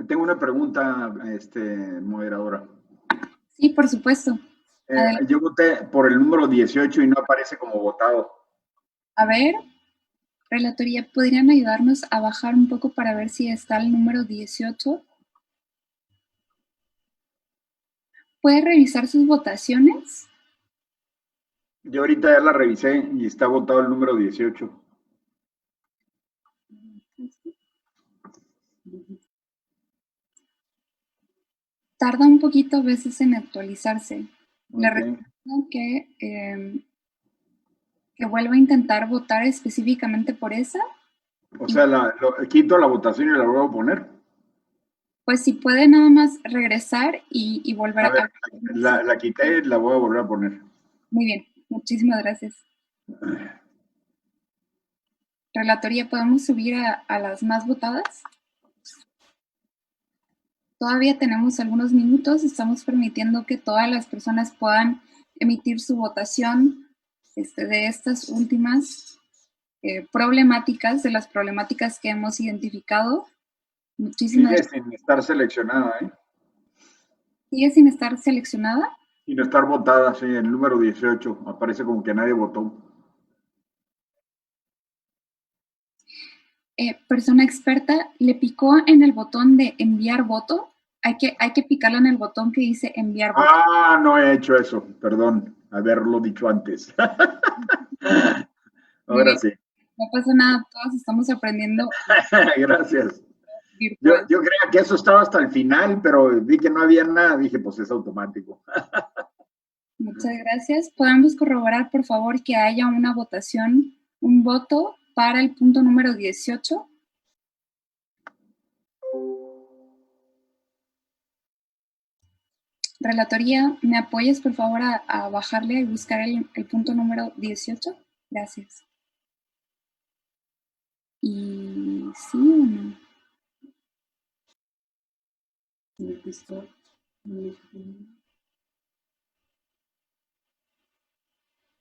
Tengo una pregunta, moderadora. Sí, por supuesto. Yo voté por el número 18 y no aparece como votado. A ver, relatoría, ¿podrían ayudarnos a bajar un poco para ver si está el número 18? ¿Puede revisar sus votaciones? Yo ahorita ya la revisé y está votado el número 18. Tarda un poquito a veces en actualizarse. Le Okay. recomiendo que vuelva a intentar votar específicamente por esa. O sea, quito la votación y la vuelvo a poner. Pues si puede nada más regresar y volver a ver, la quité y la voy a volver a poner. Muy bien, muchísimas gracias. Relatoría, ¿podemos subir a las más votadas? Todavía tenemos algunos minutos, estamos permitiendo que todas las personas puedan emitir su votación de estas últimas problemáticas, de las problemáticas que hemos identificado. Muchísimas gracias. Sigue sin estar seleccionada, ¿eh? ¿Sigue sin estar seleccionada? Sin estar votada, sí, el número 18. Aparece como que nadie votó. Persona experta, ¿le picó en el botón de enviar voto? Hay que picarlo en el botón que dice enviar voto. Ah, no he hecho eso, perdón, haberlo dicho antes. Ahora sí. No pasa nada, todos estamos aprendiendo. Gracias. Yo creía que eso estaba hasta el final, pero vi que no había nada, dije, pues es automático. Muchas gracias. ¿Podemos corroborar, por favor, que haya una votación, un voto para el punto número 18? Relatoría, ¿me apoyas, por favor, a bajarle y buscar el punto número 18? Gracias. ¿Y sí o no?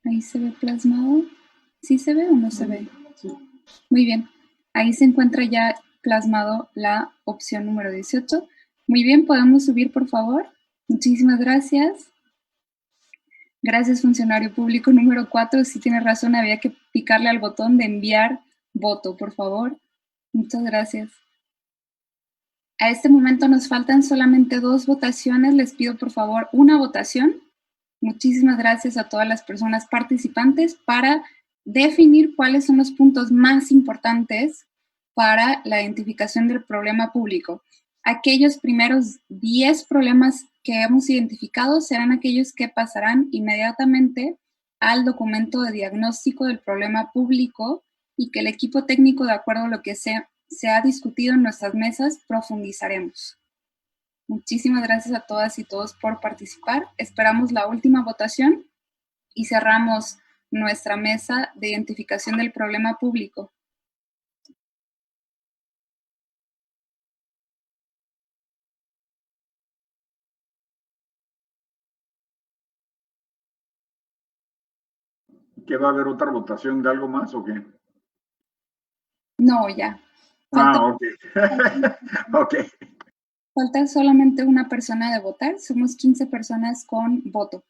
Ahí se ve plasmado. ¿Sí se ve o no se ve? Sí. Muy bien. Ahí se encuentra ya plasmado la opción número 18. Muy bien, ¿podemos subir, por favor? Muchísimas gracias. Gracias, funcionario público número 4. Sí tiene razón, había que picarle al botón de enviar voto, por favor. Muchas gracias. A este momento nos faltan solamente 2 votaciones. Les pido, por favor, una votación. Muchísimas gracias a todas las personas participantes para definir cuáles son los puntos más importantes para la identificación del problema público. Aquellos primeros 10 problemas que hemos identificado serán aquellos que pasarán inmediatamente al documento de diagnóstico del problema público y que el equipo técnico, de acuerdo a lo que se ha discutido en nuestras mesas, profundizaremos. Muchísimas gracias a todas y todos por participar. Esperamos la última votación y cerramos nuestra mesa de identificación del problema público. ¿Qué va a haber otra votación de algo más o qué? No, ya. Ok. Ok. Falta solamente una persona de votar. Somos 15 personas con voto.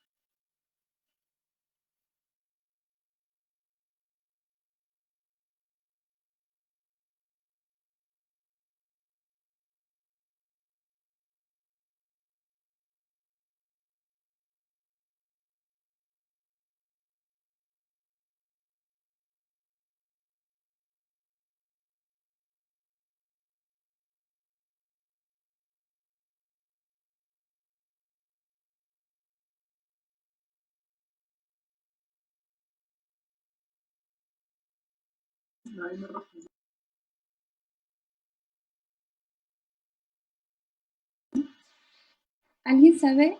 ¿Alguien sabe?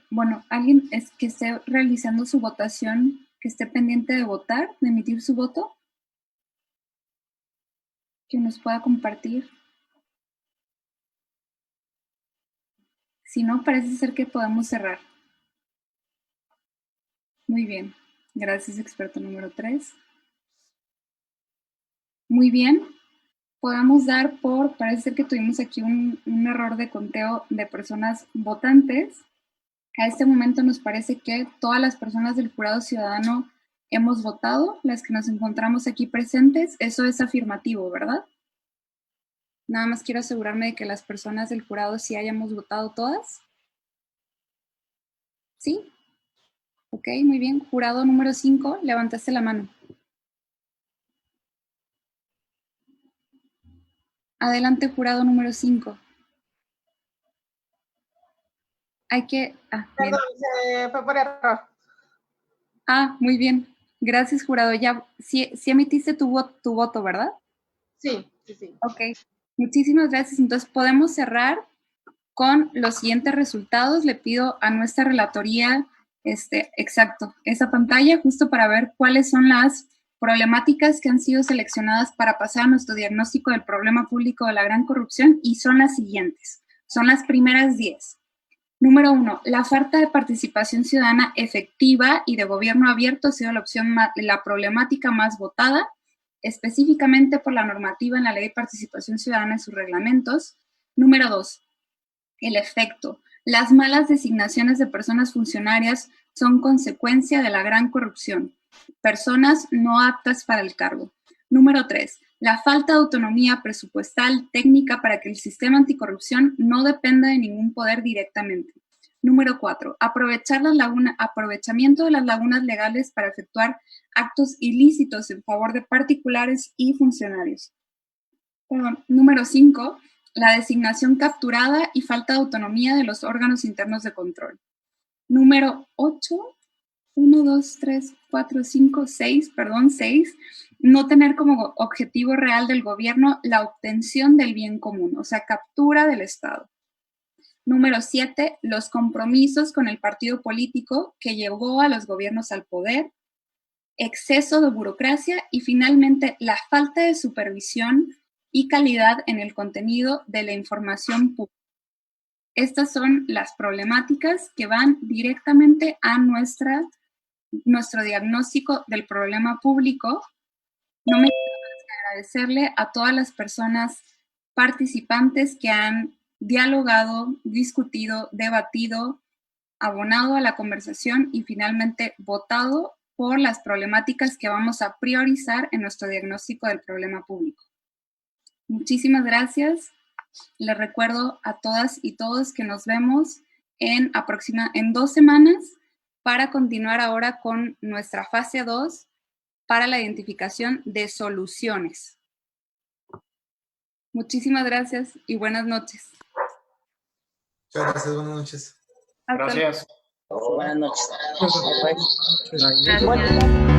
Bueno, alguien es que esté realizando su votación, que esté pendiente de votar, de emitir su voto, que nos pueda compartir. Si no, parece ser que podemos cerrar. Muy bien. Gracias, experto número 3. Muy bien. Podemos dar por, parece ser que tuvimos aquí un error de conteo de personas votantes. A este momento nos parece que todas las personas del jurado ciudadano hemos votado, las que nos encontramos aquí presentes. Eso es afirmativo, ¿verdad? Nada más quiero asegurarme de que las personas del jurado sí hayamos votado todas. ¿Sí? Ok, muy bien. Jurado número 5, levantaste la mano. Adelante, jurado número 5. Hay que... Perdón, fue por error. Muy bien. Gracias, jurado. Ya, sí emitiste tu voto, ¿verdad? Sí. Ok. Muchísimas gracias. Entonces, podemos cerrar con los siguientes resultados. Le pido a nuestra relatoría, exacto, esa pantalla, justo para ver cuáles son las problemáticas que han sido seleccionadas para pasar a nuestro diagnóstico del problema público de la gran corrupción, y son las siguientes. Son las primeras 10. Número 1, la falta de participación ciudadana efectiva y de gobierno abierto ha sido la problemática más votada, específicamente por la normativa en la Ley de Participación Ciudadana y sus reglamentos. Número 2, el efecto. Las malas designaciones de personas funcionarias son consecuencia de la gran corrupción. Personas no aptas para el cargo. Número 3, la falta de autonomía presupuestal técnica para que el sistema anticorrupción no dependa de ningún poder directamente. Número 4, aprovechamiento de las lagunas legales para efectuar actos ilícitos en favor de particulares y funcionarios. Número 5, la designación capturada y falta de autonomía de los órganos internos de control. Número 8, 1, 2, 3, 4, 5, 6, no tener como objetivo real del gobierno la obtención del bien común, o sea, captura del Estado. Número 7, los compromisos con el partido político que llevó a los gobiernos al poder, exceso de burocracia y finalmente la falta de supervisión y calidad en el contenido de la información pública. Estas son las problemáticas que van directamente a nuestro diagnóstico del problema público. No me queda más que agradecerle a todas las personas participantes que han dialogado, discutido, debatido, abonado a la conversación y finalmente votado por las problemáticas que vamos a priorizar en nuestro diagnóstico del problema público. Muchísimas gracias. Les recuerdo a todas y todos que nos vemos en 2 semanas para continuar ahora con nuestra fase 2 para la identificación de soluciones. Muchísimas gracias y buenas noches. Muchas gracias, buenas noches. Gracias. Buenas noches. Gracias.